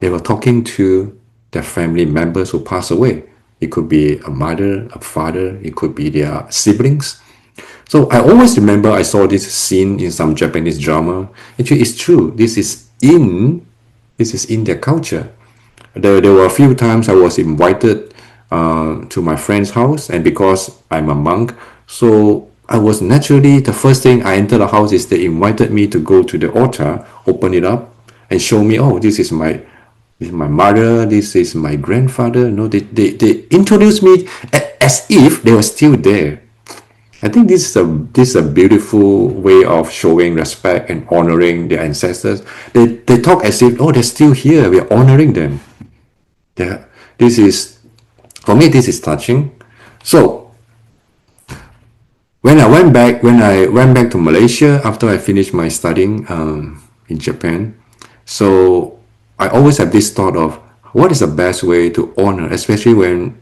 They were talking to their family members who passed away. It could be a mother, a father, it could be their siblings. So I always remember I saw this scene in some Japanese drama. Actually, it's true. This is in their culture. There were a few times I was invited to my friend's house, and because I'm a monk, so I was naturally, the first thing I enter the house is they invited me to go to the altar, open it up, and show me, oh, this is my mother, this is my grandfather. No, they introduced me as if they were still there. I think this is a beautiful way of showing respect and honoring their ancestors. They talk as if, oh, they're still here. We're honoring them. Yeah, this is for me. This is touching. So when I went back to Malaysia after I finished my studying in Japan, so I always have this thought of what is the best way to honor, especially when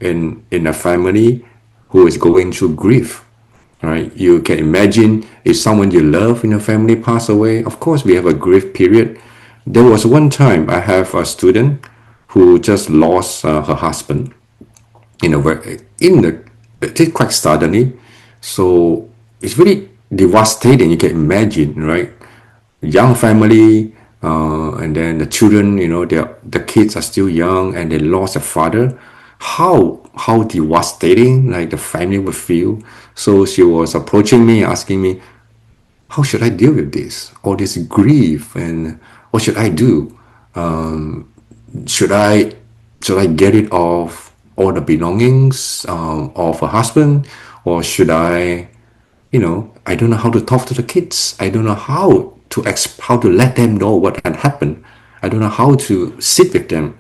in a family who is going through grief. Right? You can imagine if someone you love in a family pass away. Of course, we have a grief period. There was one time I have a student who just lost her husband it did quite suddenly. So it's really devastating. You can imagine, right? Young family, and then the children, the kids are still young and they lost a father. How devastating like the family would feel. So she was approaching me, asking me, how should I deal with this? All this grief, and what should I do? Should I get rid of all the belongings of a husband, or should I don't know how to talk to the kids. I don't know how to let them know what had happened. I don't know how to sit with them,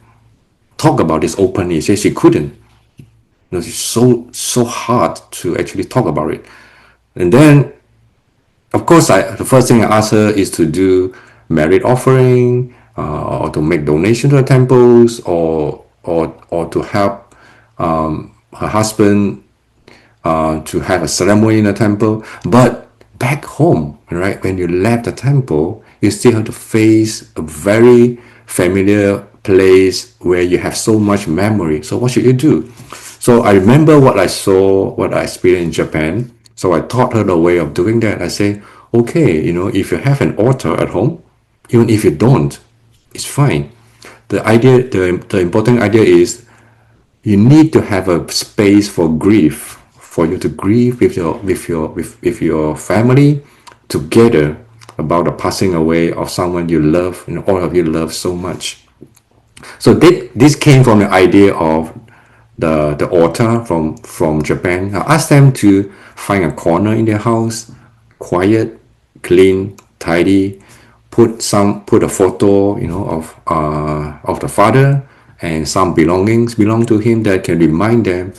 talk about this openly. She couldn't. It's so hard to actually talk about it. And then, of course, the first thing I asked her is to do merit offering, or to make donation to the temples, or to help her husband to have a ceremony in the temple. But back home, right, when you left the temple, you still have to face a very familiar place where you have so much memory. So what should you do? So I remember what I saw, what I experienced in Japan. So I taught her the way of doing that. I say, okay, if you have an altar at home, even if you don't, it's fine. The important idea is you need to have a space for grief, for you to grieve with your family together about the passing away of someone you love and all of you love so much. So this came from the idea of the author from Japan. I asked them to find a corner in their house, quiet, clean, tidy. Put a photo, of the father and some belongings belong to him that can remind them,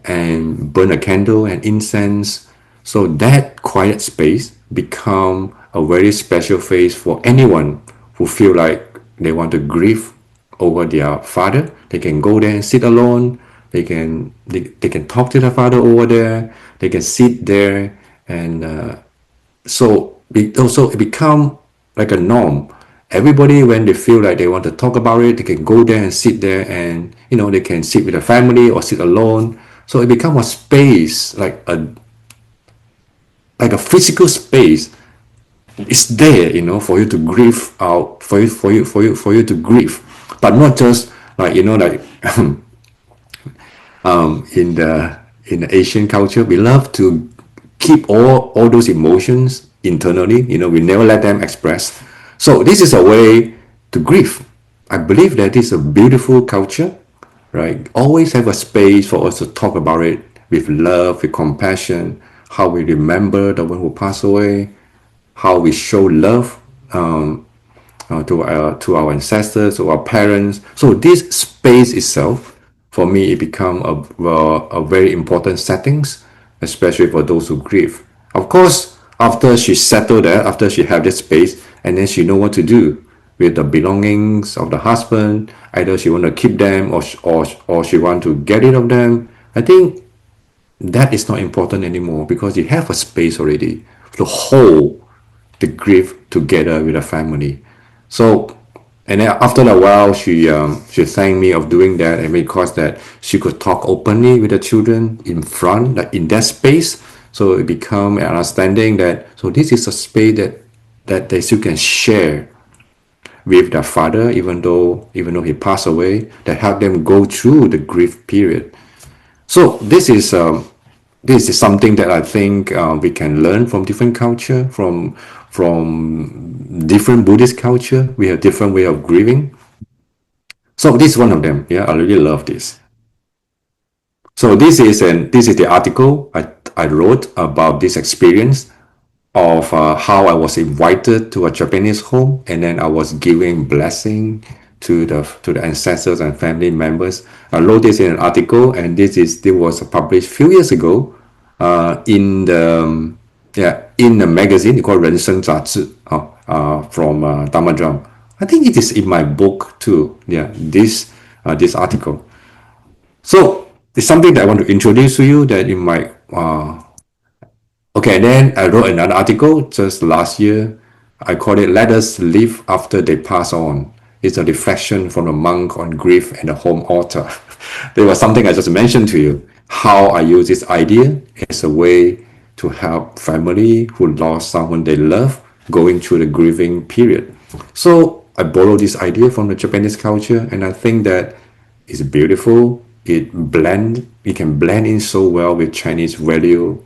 and burn a candle and incense. So that quiet space become a very special space for anyone who feel like they want to grieve over their father. They can go there and sit alone. They can talk to the father over there. They can sit there, and it become like a norm. Everybody, when they feel like they want to talk about it, they can go there and sit there, and they can sit with the family or sit alone. So it become a space, like a physical space. It's there, for you to grieve out, for you to grieve, but not just like in the Asian culture, we love to keep all those emotions internally. We never let them express. So this is a way to grieve. I believe that is a beautiful culture, right? Always have a space for us to talk about it with love, with compassion, how we remember the one who passed away, how we show love to our ancestors, to our parents. So this space itself, for me, it become a very important settings, especially for those who grieve. Of course, after she settled there, after she have this space, and then she know what to do with the belongings of the husband. Either she want to keep them, or she want to get rid of them. I think that is not important anymore, because you have a space already to hold the grief together with the family. So, and then after a while, she thanked me of doing that, and because that she could talk openly with the children in front, like in that space. So it become an understanding that, so this is a space that they still can share with their father, even though he passed away, that help them go through the grief period. So this is something that I think we can learn from different culture, from different Buddhist culture. We have different way of grieving. So this is one of them. Yeah, I really love this. So this is the article I wrote about this experience of how I was invited to a Japanese home, and then I was giving blessing to the ancestors and family members. I wrote this in an article, and this was published a few years ago in the magazine called 人生杂志 from Dharma Drum. I think it is in my book too. Yeah, this article. So it's something that I want to introduce to you that you might okay, and then I wrote another article just last year. I called it Let Us Live After They Pass On. It's a reflection from a monk on grief and the home altar. There was something I just mentioned to you, how I use this idea as a way to help family who lost someone they love going through the grieving period. So I borrowed this idea from the Japanese culture, and I think that it's beautiful. It can blend in so well with Chinese value,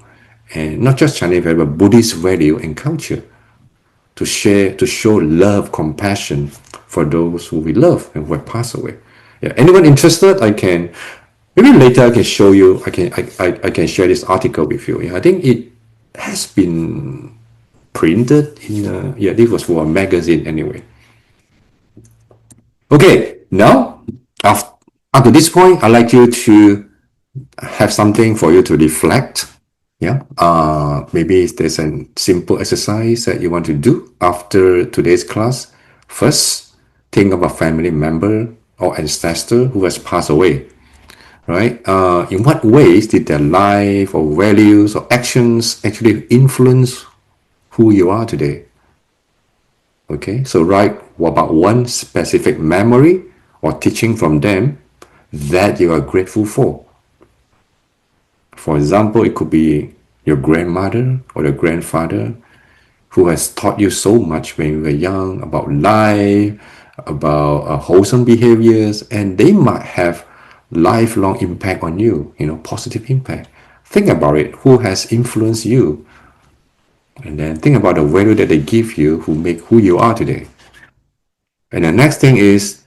and not just Chinese value, but Buddhist value and culture, to show love, compassion for those who we love and who have passed away. Yeah. Anyone interested? Maybe later I can show you. I can share this article with you. Yeah, I think it has been printed in this was for a magazine anyway. Okay, now after, up to this point, I'd like you to have something for you to reflect. Yeah. Maybe there's a simple exercise that you want to do after today's class. First, think of a family member or ancestor who has passed away. Right? In what ways did their life or values or actions actually influence who you are today? Okay, so write about one specific memory or teaching from them that you are grateful for. For example, it could be your grandmother or your grandfather who has taught you so much when you were young about life, about wholesome behaviors, and they might have lifelong impact on you, positive impact. Think about it, who has influenced you, and then think about the value that they give you, who make who you are today. And the next thing is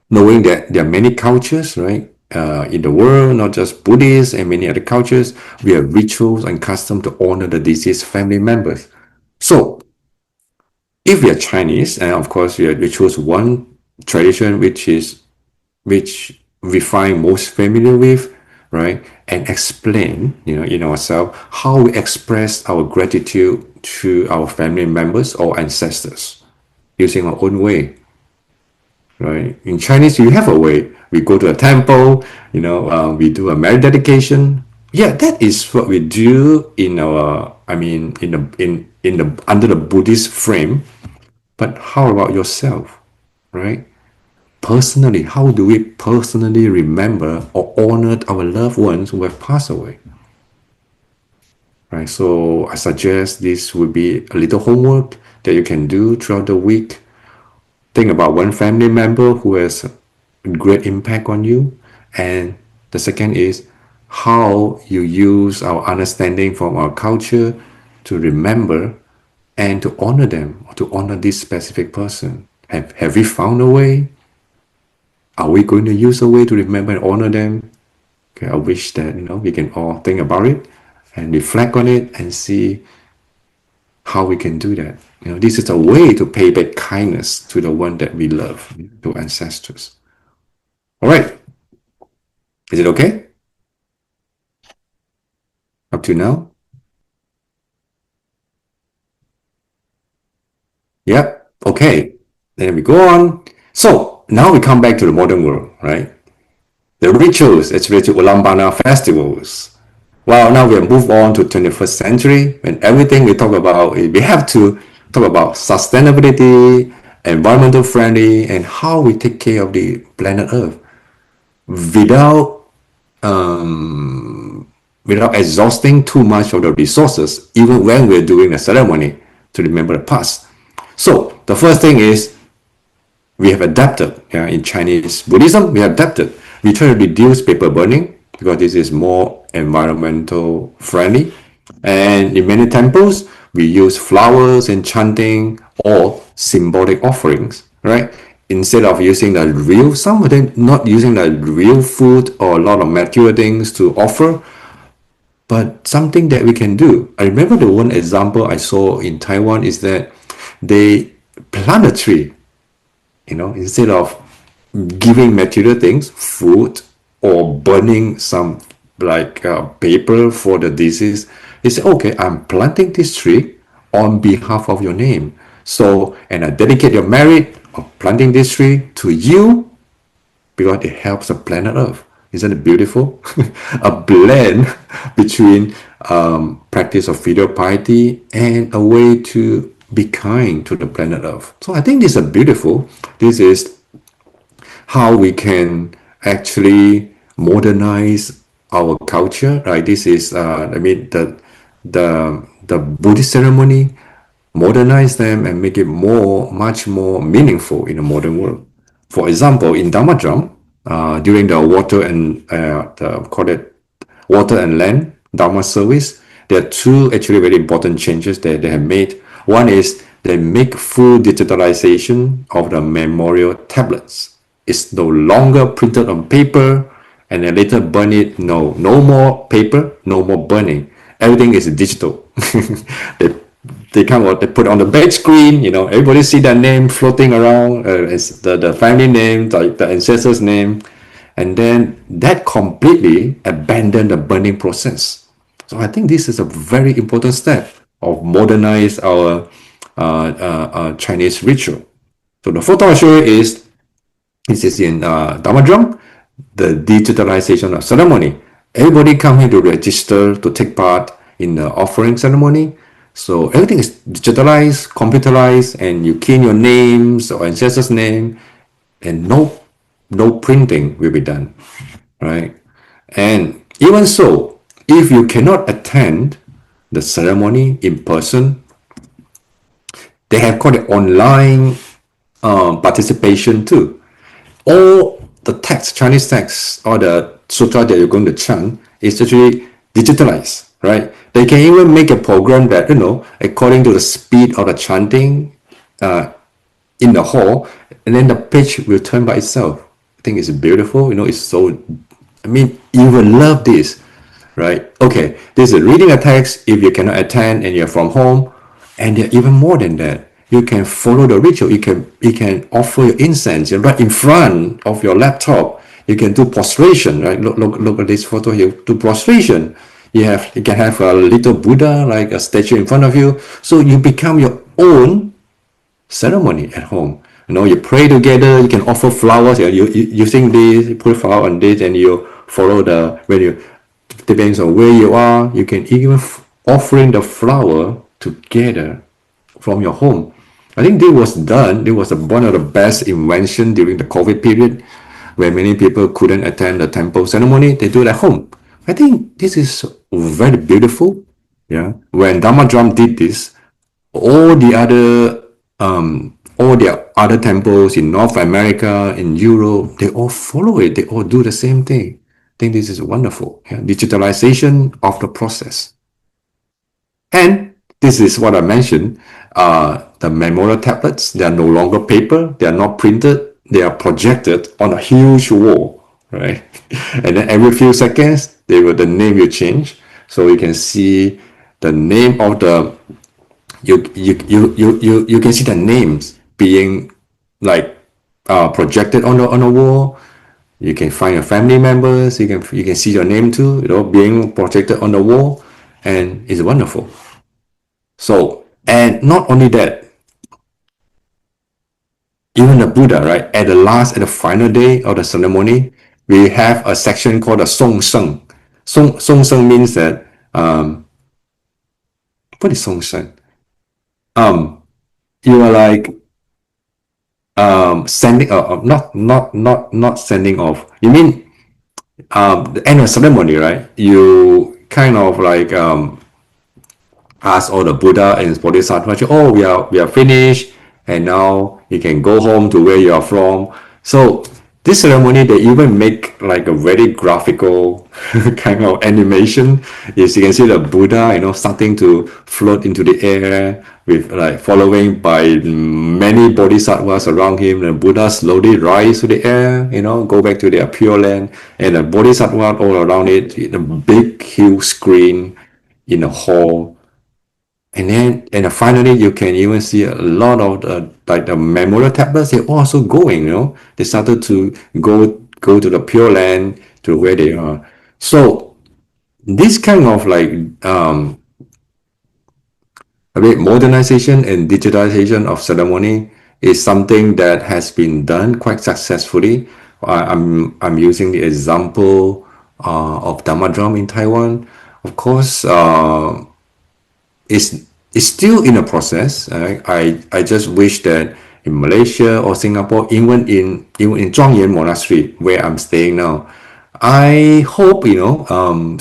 knowing that there are many cultures, right? In the world, not just Buddhists and many other cultures, we have rituals and customs to honor the deceased family members. So if we are Chinese, and of course we choose one tradition which we find most familiar with, right? And explain, in ourselves how we express our gratitude to our family members or ancestors using our own way, right? In Chinese, you have a way. We go to a temple, we do a marriage dedication. Yeah, that is what we do in our, I mean, in the under the Buddhist frame. But how about yourself, right? Personally, how do we personally remember or honor our loved ones who have passed away? Right. So I suggest this would be a little homework that you can do throughout the week. Think about one family member who has a great impact on you. And the second is how you use our understanding from our culture to remember and to honor them or to honor this specific person. Have we found a way? Are we going to use a way to remember and honor them? Okay, I wish that we can all think about it and reflect on it and see how we can do that. This is a way to pay back kindness to the one that we love, to ancestors. All right, is it okay up to now? Yep. Okay. Then we go on. So now we come back to the modern world, right? The rituals, especially Ulambana festivals. Well, now we have moved on to 21st century, and everything we talk about, we have to talk about sustainability, environmental friendly, and how we take care of the planet Earth without without exhausting too much of the resources, even when we're doing a ceremony to remember the past. So the first thing is we have adapted. Yeah, in Chinese Buddhism, we have adapted. We try to reduce paper burning because this is more environmental friendly. And in many temples, we use flowers and chanting or symbolic offerings, right? Instead of using the real, some of them not using the real food or a lot of material things to offer, but something that we can do. I remember the one example I saw in Taiwan is that they plant a tree, instead of giving material things, food, or burning some like paper for the disease. They say, okay, I'm planting this tree on behalf of your name. So, and I dedicate your merit of planting this tree to you because it helps the planet Earth. Isn't it beautiful? A blend between practice of filial piety and a way to be kind to the planet Earth. So I think this is beautiful. This is how we can actually modernize our culture, right? This is, the Buddhist ceremony, modernize them and make it much more meaningful in the modern world. For example, in Dharma drum, during the water and call it water and land Dharma service, there are two actually very important changes that they have made. One is they make full digitalization of the memorial tablets. It's no longer printed on paper and then later burn it. No more paper, no more burning. Everything is digital. they they put on the big screen. Everybody see their name floating around. It's the family name, the ancestor's name, and then that completely abandoned the burning process. So I think this is a very important step of modernize our Chinese ritual. So the photo I show you is this is in Dharma drum, the digitalization of ceremony. Everybody come here to register to take part in the offering ceremony. So everything is digitalized, computerized, and you key in your names or ancestors' name, and no printing will be done, right? And even so, if you cannot attend the ceremony in person, they have called it online participation too. All the text, Chinese text, or the sutra that you're going to chant is actually digitalized, right? They can even make a program that, according to the speed of the chanting in the hall, and then the page will turn by itself. I think it's beautiful. It's so, I mean, you will love this, right? Okay, this is reading a text if you cannot attend and you're from home, and even more than that, you can follow the ritual. You can offer your incense right in front of your laptop. You can do prostration, right? Look at this photo here. Do prostration. You can have a little Buddha, like a statue in front of you. So you become your own ceremony at home. You pray together. You can offer flowers. You sing this, you put flower on this, and you follow when you depends on where you are. You can even offering the flower together from your home. I think this was done. This was one of the best invention during the COVID period, where many people couldn't attend the temple ceremony. They do it at home. I think this is very beautiful. Yeah, when Dharma Drum did this, all the other temples in North America, in Europe, they all follow it. They all do the same thing. I think this is wonderful. Yeah? Digitalization of the process. And this is what I mentioned. The memorial tablets, they are no longer paper. They are not printed. They are projected on a huge wall, right? And then every few seconds, the name will change. So you can see the name of the you can see the names being like projected on the wall. You can find your family members. You can see your name too, being projected on the wall, and it's wonderful. So, and not only that, even the Buddha, right? At the final day of the ceremony, we have a section called the Song Sheng. Song Sheng means that what is Song Sheng? You are like sending not sending off. You mean the end of ceremony, right? You kind of like ask all the Buddha and Bodhisattva, oh, we are finished, and now you can go home to where you are from. So this ceremony, they even make like a very graphical kind of animation. Is you can see the Buddha, starting to float into the air with like following by many bodhisattvas around him. The Buddha slowly rise to the air, go back to their pure land, and the bodhisattva all around it in a big huge screen in a hall. And then finally you can even see a lot of the memorial tablets. They're also going. They started to go to the pure land to where they are. So this kind of like a bit modernization and digitalization of ceremony is something that has been done quite successfully. I'm using the example of Dharma Drum in Taiwan. Of course, it's still in a process. I just wish that in Malaysia or Singapore, even in Zhuangyan Monastery where I'm staying now, I hope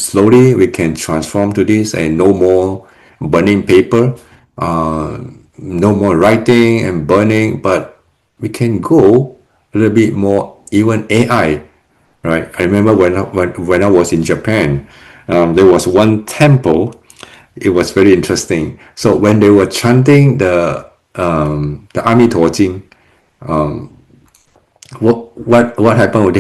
slowly we can transform to this and no more burning paper, no more writing and burning, but we can go a little bit more even AI, right? I remember when I was in Japan, there was one temple. It was very interesting. So when they were chanting the Ami Jing, what happened?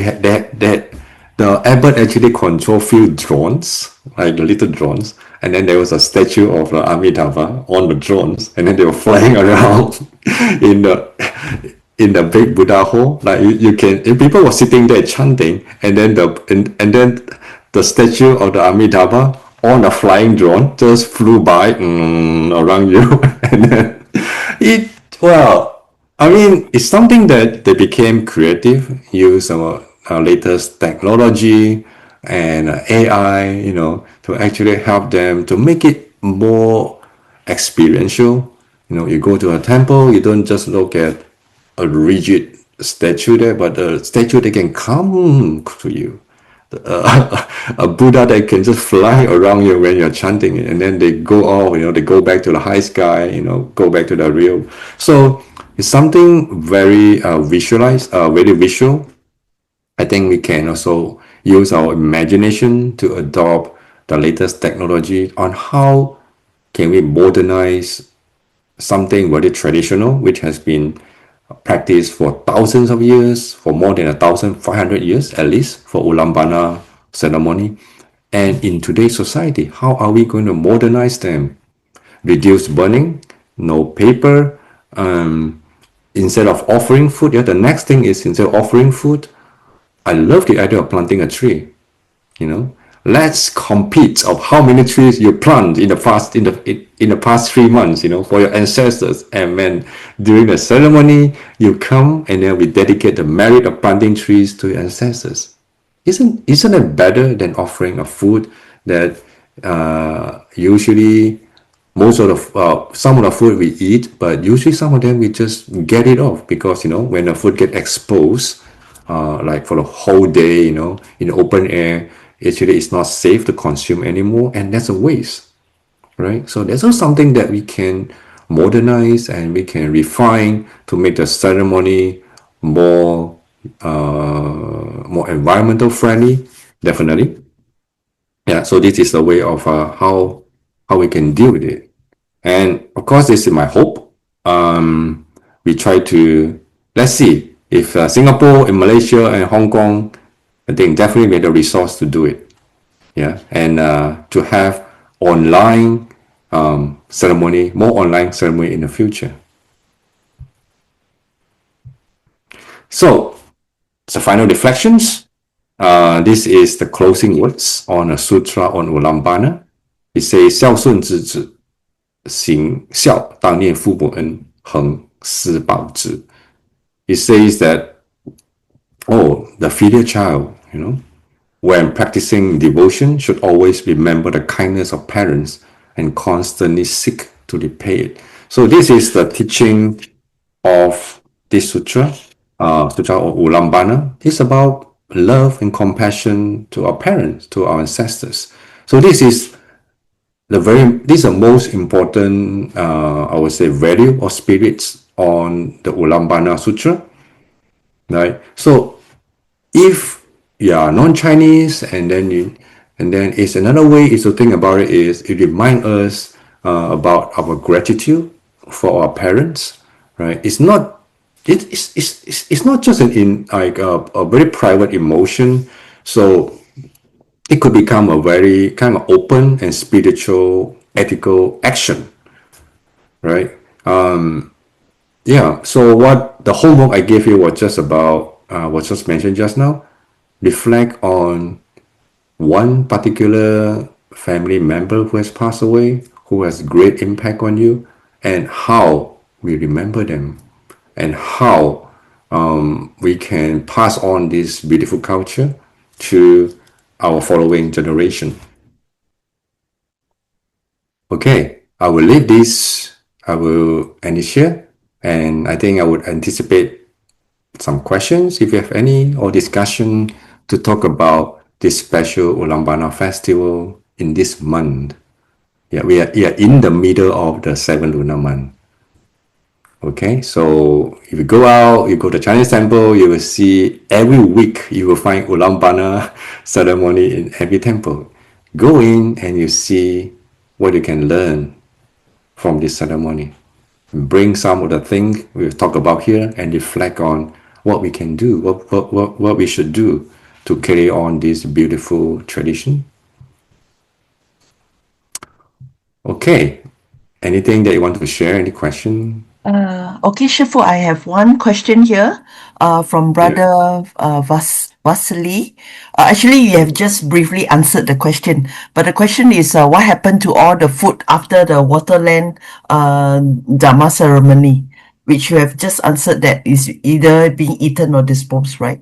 The abbot actually controlled few drones, like the little drones, and then there was a statue of Amitabha on the drones, and then they were flying around in the big Buddha hall. Like you can, if people were sitting there chanting, and then the statue of the Amitabha on a flying drone just flew by around you, and then I mean, it's something that they became creative, use our latest technology and AI, to actually help them to make it more experiential. You go to a temple, you don't just look at a rigid statue there, but a statue that can come to you. a Buddha that can just fly around you when you're chanting it, and then they go off, they go back to the high sky, go back to the real. So it's something very visualized, very visual. I think we can also use our imagination to adopt the latest technology on how can we modernize something very traditional, which has been practiced for thousands of years, for more than 1,500 years at least, for Ulambana ceremony. And in today's society, how are we going to modernize them? Reduce burning, no paper. Instead of offering food, the next thing is instead of offering food, I love the idea of planting a tree. you know let's compete of how many trees you plant in the past 3 months, for your ancestors. And when during the ceremony you come and then we dedicate the merit of planting trees to your ancestors. Isn't it better than offering a food that usually most of the some of the food we eat, but usually some of them we just get it off because when the food get exposed, like for the whole day, in the open air, actually it's not safe to consume anymore, and that's a waste, right? So that's also something that we can modernize and we can refine to make the ceremony more more environmental friendly, definitely. Yeah, so this is the way of how we can deal with it. And of course, this is my hope. We try to, let's see if Singapore and Malaysia and Hong Kong, I think definitely made the resource to do it. Yeah, and to have online ceremony, more online ceremony in the future. So, the final reflections. This is the closing words on a sutra on Ulambana. It says, 孝顺之子，行孝，当念父母恩，恒施报之. It says that, the filial child, when practicing devotion, should always remember the kindness of parents and constantly seek to repay it. So this is the teaching of this sutra, Sutra of Ulambana. It's about love and compassion to our parents, to our ancestors. So this is the most important, I would say, value or spirits on the Ulambana Sutra, right? So if you are non-Chinese, and then it's another way is to think about it, is it reminds us about our gratitude for our parents, right? It's not just a very private emotion. So it could become a very kind of open and spiritual ethical action, right? Yeah, so what the homework I gave you was just mentioned just now. Reflect on one particular family member who has passed away, who has great impact on you, and how we remember them, and how we can pass on this beautiful culture to our following generation. Okay, I will leave this. I will end it here, and I think I would anticipate some questions if you have any, or discussion to talk about this special Ulambana festival in this month. Yeah, we are in the middle of the 7 lunar month. Okay, so if you go out, you go to Chinese temple, you will see every week you will find Ulambana ceremony in every temple. Go in and you see what you can learn from this ceremony. Bring some of the things we've talked about here and reflect on what we can do, what we should do to carry on this beautiful tradition. Okay, anything that you want to share? Any question? Okay, Shifu, I have one question here from Brother Vasily. Actually, you have just briefly answered the question, but the question is what happened to all the food after the Waterland Dharma ceremony, which you have just answered that is either being eaten or disposed, right?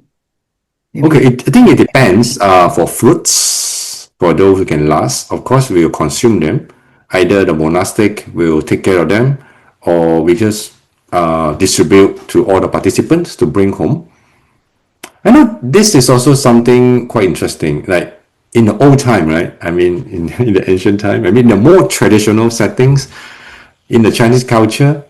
Okay, I think it depends. For fruits, for those who can last, of course, we will consume them. Either the monastic will take care of them, or we just distribute to all the participants to bring home. I know this is also something quite interesting. Like in the old time, right? I mean, in the ancient time, I mean, the more traditional settings in the Chinese culture,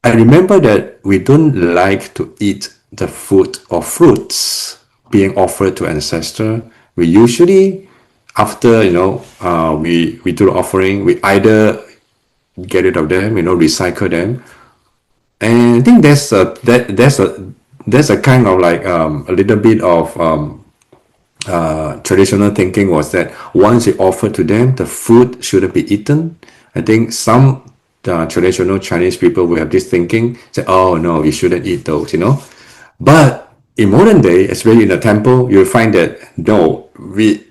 I remember that we don't like to eat the food or fruits being offered to ancestor. We usually, after we do the offering, we either get rid of them, recycle them, and I think that's a kind of like a little bit of traditional thinking was that once you offer to them, the food shouldn't be eaten. I think some traditional Chinese people will have this thinking, say, oh no, you shouldn't eat those. But in modern day, especially in the temple, you'll find that no, we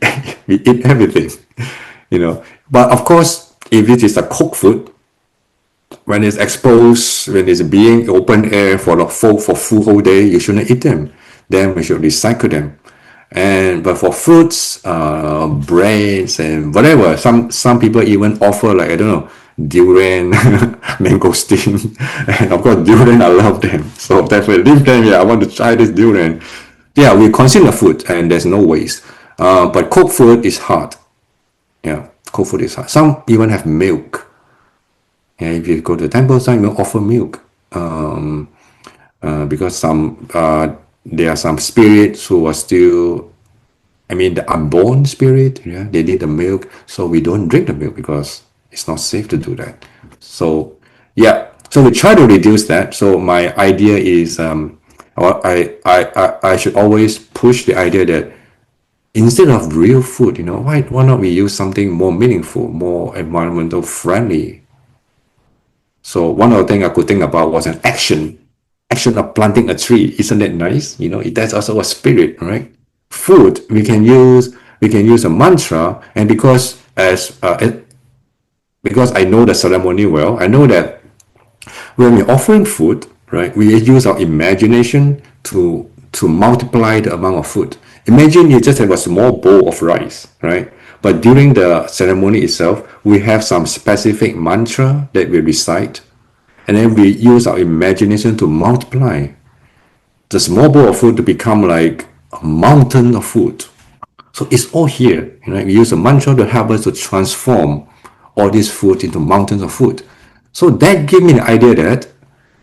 we eat everything. But of course, if it is a cooked food, when it's exposed, when it's being open air for full whole day, you shouldn't eat them. Then we should recycle them. And but for fruits, breads and whatever, some people even offer like I don't know, durian, mangosteen, and of course durian. I love them, so definitely leave them. Yeah, I want to try this durian. Yeah, we consume the food and there's no waste. But cooked food is hard. Yeah, cooked food is hard. Some even have milk. And if you go to the temple site, you offer milk. Because there are some spirits who are still, I mean, the unborn spirit, yeah, they need the milk. So we don't drink the milk because it's not safe to do that. So, yeah, so we try to reduce that. So my idea is, I should always push the idea that instead of real food, why not we use something more meaningful, more environmental friendly. So one of the things I could think about was an action of planting a tree. Isn't that nice? That's also a spirit, right? Food we can use a mantra, and because I know the ceremony well, I know that when we're offering food, right, we use our imagination to multiply the amount of food. Imagine you just have a small bowl of rice, right? But during the ceremony itself, we have some specific mantra that we recite, and then we use our imagination to multiply the small bowl of food to become like a mountain of food. So it's all here. We use a mantra to help us to transform all this food into mountains of food. So that gave me the idea that,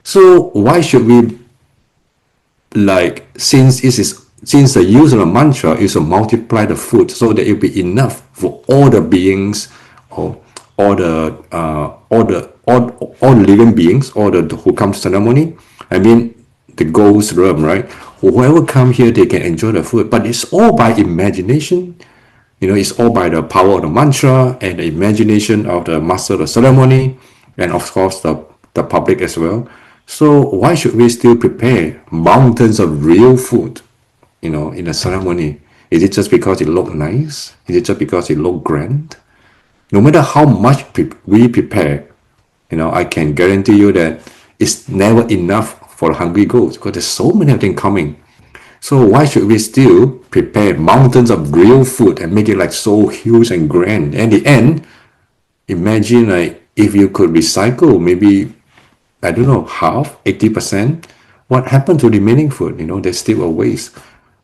so why should we, like, since the use of the mantra is to multiply the food so that it will be enough for all the beings, or all the living beings, all the who come to ceremony. I mean, the ghost realm, right? Whoever come here, they can enjoy the food, but it's all by imagination. It's all by the power of the mantra and the imagination of the master of the ceremony, and of course the public as well. So why should we still prepare mountains of real food, in a ceremony? Is it just because it look nice? Is it just because it look grand? No matter how much we prepare, I can guarantee you that it's never enough for hungry ghosts because there's so many of them coming. So why should we still prepare mountains of real food and make it like so huge and grand? And in the end, imagine like if you could recycle maybe, I don't know, half, 80%, what happened to remaining food? There's still a waste.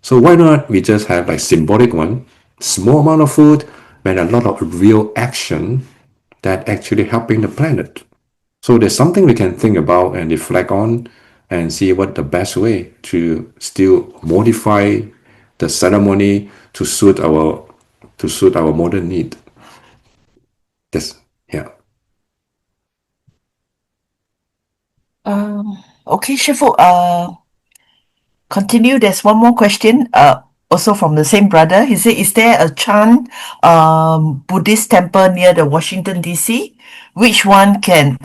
So why not we just have like symbolic one, small amount of food, but a lot of real action that actually helping the planet. So there's something we can think about and reflect on and see what the best way to still modify the ceremony to suit our modern need. Yes, yeah. Okay, Shifu, continue. There's one more question, also from the same brother. He said, is there a Chan Buddhist temple near the Washington, D.C., where one can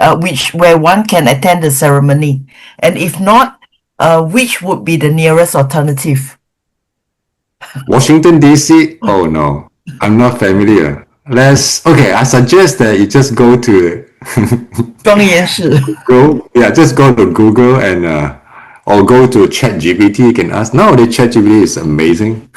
attend the ceremony? And if not, which would be the nearest alternative? Washington D.C. Oh no, I'm not familiar. Okay. I suggest that you just go to 庄严寺. just go to Google and or go to ChatGPT. You can ask. Nowadays, ChatGPT is amazing.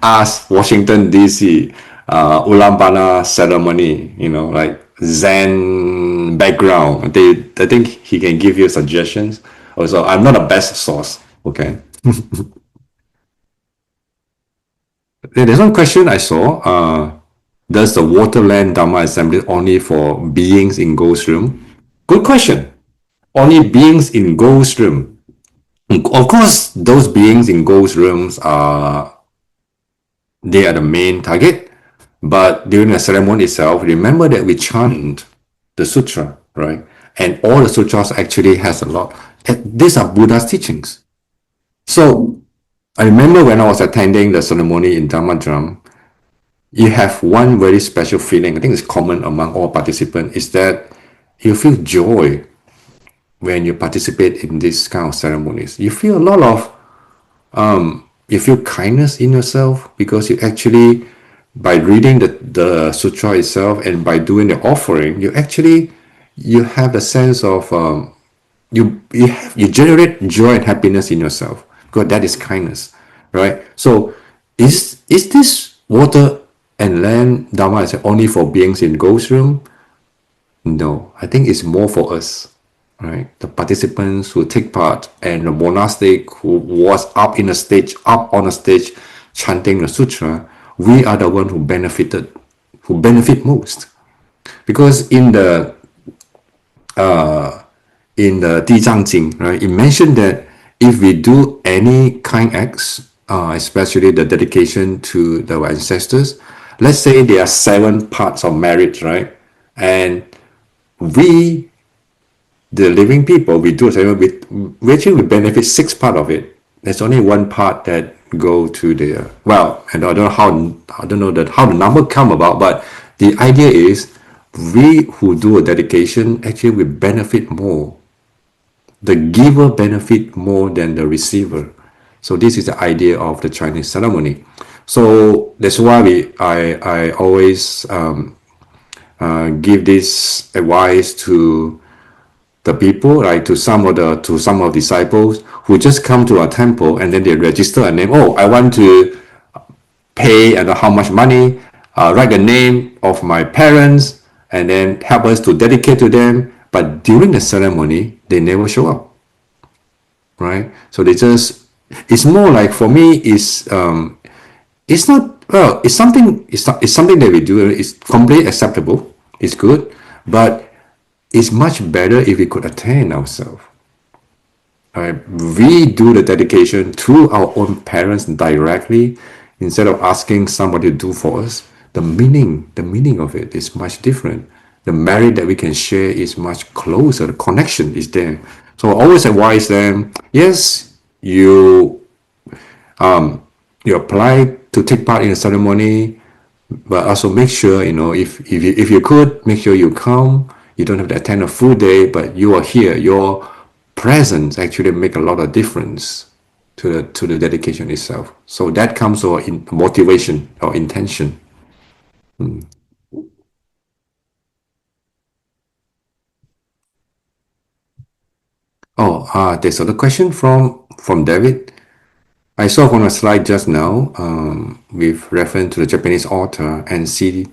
Ask Washington D.C. Ulaanbaatar ceremony. Like Zen background. I think he can give you suggestions. Also, I'm not the best source. Okay. There's one question I saw. Does the Waterland Dharma Assembly only for beings in ghost room? Good question. Only beings in ghost room. Of course, those beings in ghost rooms are they are the main target. But during the ceremony itself, remember that we chant the sutra, right? And all the sutras actually has a lot. These are Buddha's teachings. So I remember when I was attending the ceremony in Dharma Drum, you have one very special feeling. I think it's common among all participants is that you feel joy when you participate in this kind of ceremonies. You feel a lot of you feel kindness in yourself because you actually by reading the sutra itself and by doing the offering you have a sense of you generate joy and happiness in yourself because that is kindness, right? So is this water and land dharma is only for beings in ghost room? No, I think it's more for us, right? The participants who take part and the monastic who was up on a stage chanting the sutra, we are the one who benefit most. Because in the Di Zhang Jing, right, it mentioned that if we do any kind acts, especially the dedication to the ancestors, let's say there are 7 parts of merit, right? And we the living people, we do we actually benefit 6 part of it. There's only 1 part that go to the well, and I don't know that how the number come about, but the idea is we who do a dedication actually we benefit more. The giver benefit more than the receiver. So this is the idea of the Chinese ceremony. So that's why I always give this advice to the people, like to some of disciples who just come to a temple and then they register a name. Oh, I want to pay and how much money, write the name of my parents, and then help us to dedicate to them. But during the ceremony, they never show up, right? So they just it's more like for me it's not well it's something that we do. It's completely acceptable. It's good, but it's much better if we could attend ourselves. We do the dedication to our own parents directly instead of asking somebody to do for us. The meaning of it is much different. The merit that we can share is much closer. The connection is there. So I always advise them, yes, you apply to take part in the ceremony, but also make sure, if you could, make sure you come. You don't have to attend a full day, but you are here. Your presence actually make a lot of difference to the dedication itself. So that comes in motivation or intention. Oh, there's another question from David. I saw on a slide just now with reference to the Japanese altar and see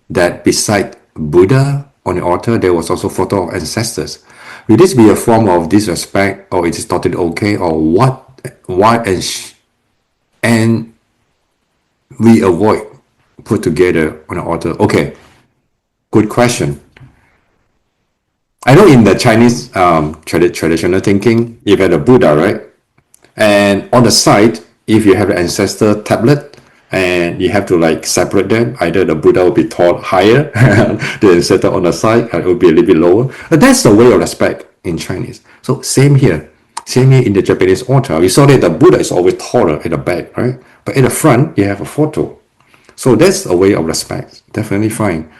that beside Buddha on the altar, there was also photo of ancestors. Will this be a form of disrespect or is it totally okay or what? Why and we avoid put together on the altar? Okay, good question. I know in the Chinese traditional thinking, if you have a Buddha, right? And on the side, if you have the ancestor tablet and you have to like separate them, either the Buddha will be tall higher, the ancestor on the side, it will be a little bit lower. But that's the way of respect in Chinese. So same here. Same here in the Japanese altar. We saw that the Buddha is always taller at the back, right? But in the front, you have a photo. So that's a way of respect. Definitely fine.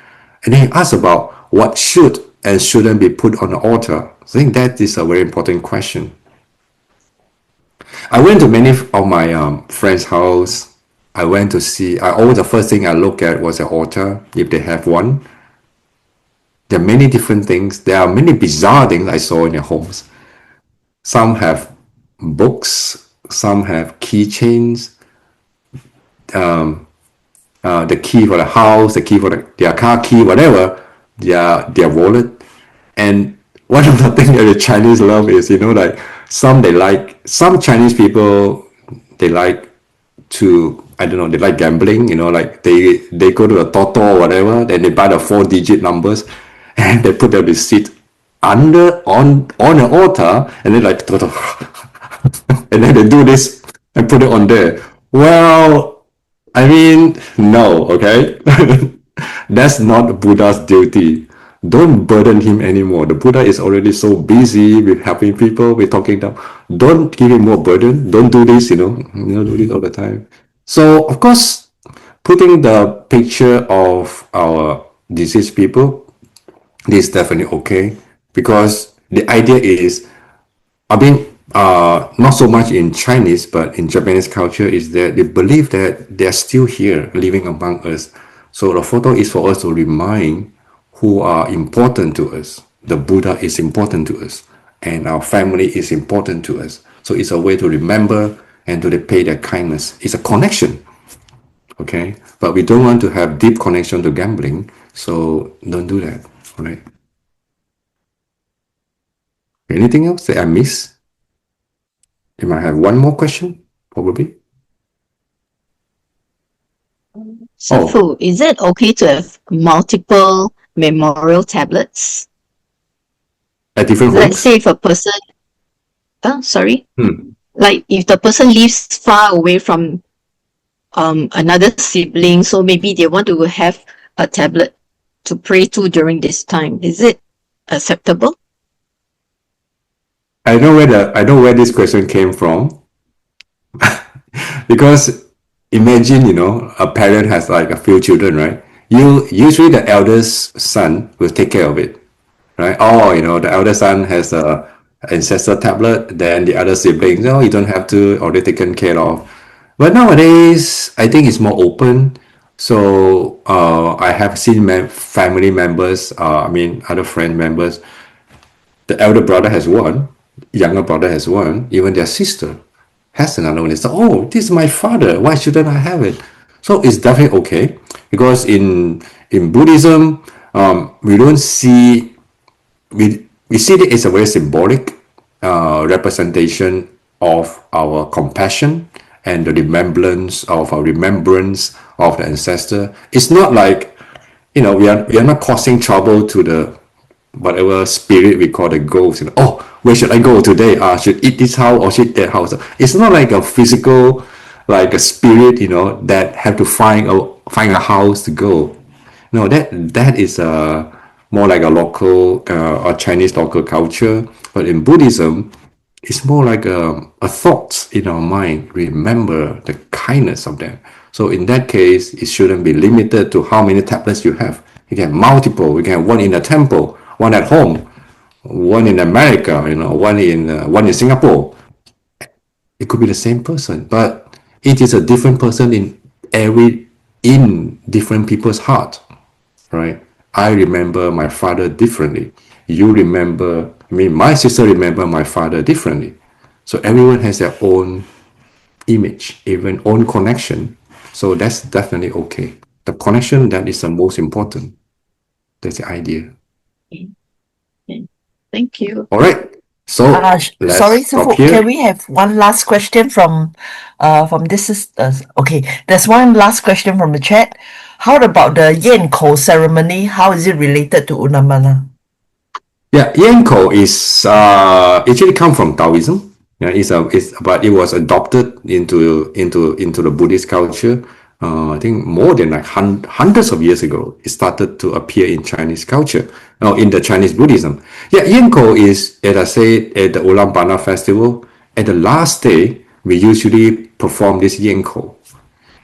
And then you ask about what should and shouldn't be put on the altar. I think that is a very important question. I went to many of my friends' house. I went to see. Always the first thing I look at was the altar, if they have one. There are many different things. There are many bizarre things I saw in their homes. Some have books. Some have keychains. The key for the house, the key for their car key, whatever, their wallet. And one of the things that the Chinese love is, like some Chinese people, they like to, I don't know, they like gambling, like they go to a Toto or whatever, then they buy the 4-digit numbers and they put the receipt on an altar, and then like Toto and then they do this and put it on there. Well, I mean, no, okay? That's not Buddha's duty. Don't burden him anymore. The Buddha is already so busy with helping people, with talking down. Don't give him more burden. Don't do this, do this all the time. So, of course, putting the picture of our deceased people, this is definitely okay, because the idea is, I mean, not so much in Chinese, but in Japanese culture, is that they believe that they're still here, living among us. So the photo is for us to remind who are important to us. The Buddha is important to us, and our family is important to us. So it's a way to remember and to repay their kindness. It's a connection, okay? But we don't want to have deep connection to gambling, so don't do that, all right? Anything else that I miss? You might have one more question, probably. So, Oh, is it okay to have multiple memorial tablets? at different Let's homes? say if a person, sorry, Hmm. like if the person lives far away from another sibling, so maybe they want to have a tablet to pray to during this time. Is it acceptable? I know where this question came from, because imagine, a parent has like a few children, right? You usually the eldest son will take care of it, right? Oh, the elder son has a ancestor tablet, then the other siblings, no, you don't have to, already taken care of. But nowadays, I think it's more open. So I have seen family members, I mean, other friend members, the elder brother has one, younger brother has one, even their sister has another one. It's like, oh, this is my father. Why shouldn't I have it? So it's definitely okay, because in Buddhism, we don't see we see it as a very symbolic representation of our compassion and the remembrance of the ancestor. It's not like, we are not causing trouble to the whatever spirit we call the ghost. Oh, where should I go today? Should eat this house or should eat that house? It's not like a physical, like a spirit, that have to find a house to go. No, that is more like a local or Chinese local culture. But in Buddhism, it's more like a thought in our mind. Remember the kindness of them. So in that case, it shouldn't be limited to how many tablets you have. You can have multiple. You can have one in a temple, one at home, one in America, one in Singapore. It could be the same person, but it is a different person in different people's heart, right? I remember my father differently. You remember, my sister remember my father differently. So everyone has their own image, even own connection. So that's definitely okay. The connection, that is the most important. That's the idea. Okay. Thank you. All right. So let's Sorry, stop Sifu, here. can we have one last question from this is okay. There's one last question from the chat. How about the Yanko ceremony? How is it related to Unamana? Yeah, Yanko is actually come from Taoism. Yeah, but it was adopted into the Buddhist culture. I think more than like hundreds of years ago, it started to appear in Chinese culture, in the Chinese Buddhism. Yeah, Yanko is, as I say, at the Ulaanbaatar festival. At the last day, we usually perform this Yanko.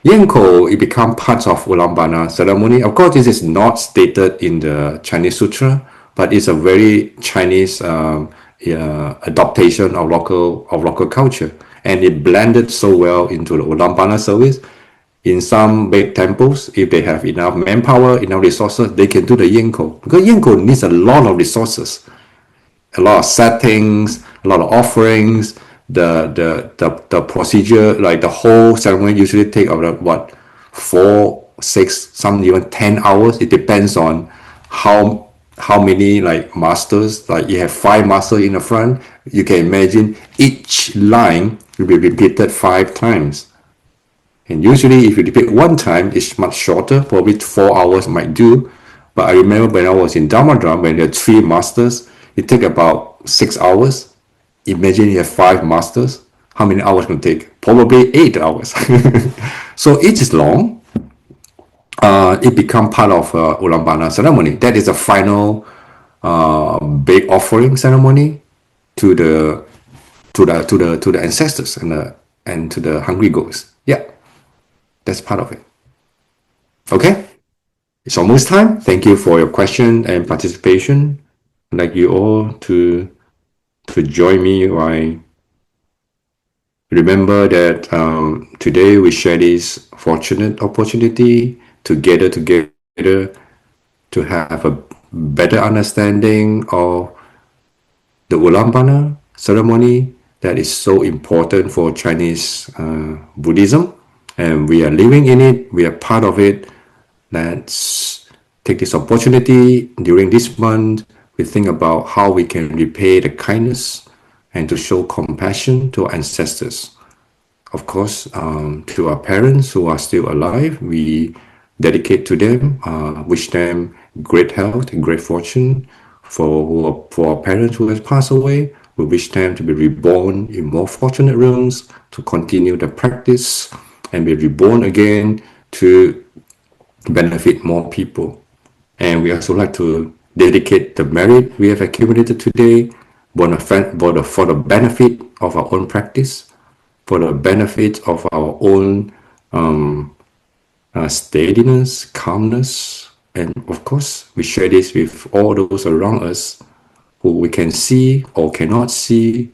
Yanko, it become part of Ulaanbaatar ceremony. Of course, this is not stated in the Chinese Sutra, but it's a very Chinese adaptation of local culture, and it blended so well into the Ulaanbaatar service. In some big temples, if they have enough manpower, enough resources, they can do the Yanko, because Yanko needs a lot of resources, a lot of settings, a lot of offerings. The procedure, like the whole ceremony, usually take about what, 4, 6, some even 10 hours. It depends on how how many like masters, like you have 5 masters in the front, you can imagine each line will be repeated 5 times. And usually if you repeat one time, it's much shorter, probably 4 hours might do. But I remember when I was in Dharma Drum, when there are 3 masters, it take about 6 hours. Imagine you have 5 masters. How many hours can it take? Probably 8 hours. So it is long. It become part of Ulambana ceremony. That is the final big offering ceremony to the ancestors and to the hungry ghosts. Yeah, that's part of it. Okay, it's almost time. Thank you for your question and participation. I'd like you all to join me. I remember that today we share this fortunate opportunity to gather together to have a better understanding of the Ulambana ceremony that is so important for Chinese Buddhism, and we are living in it. We are part of it. Let's take this opportunity during this month. We think about how we can repay the kindness and to show compassion to our ancestors. Of course, to our parents who are still alive, we dedicate to them, wish them great health and great fortune. For our parents who has passed away, we wish them to be reborn in more fortunate realms, to continue the practice and be reborn again to benefit more people. And we also like to dedicate the merit we have accumulated today for the benefit of our own practice, for the benefit of our own steadiness, calmness, and of course, we share this with all those around us who we can see or cannot see,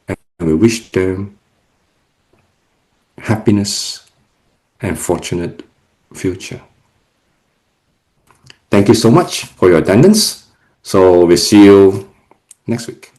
and we wish them happiness and fortunate future. Thank you so much for your attendance. So we'll see you next week.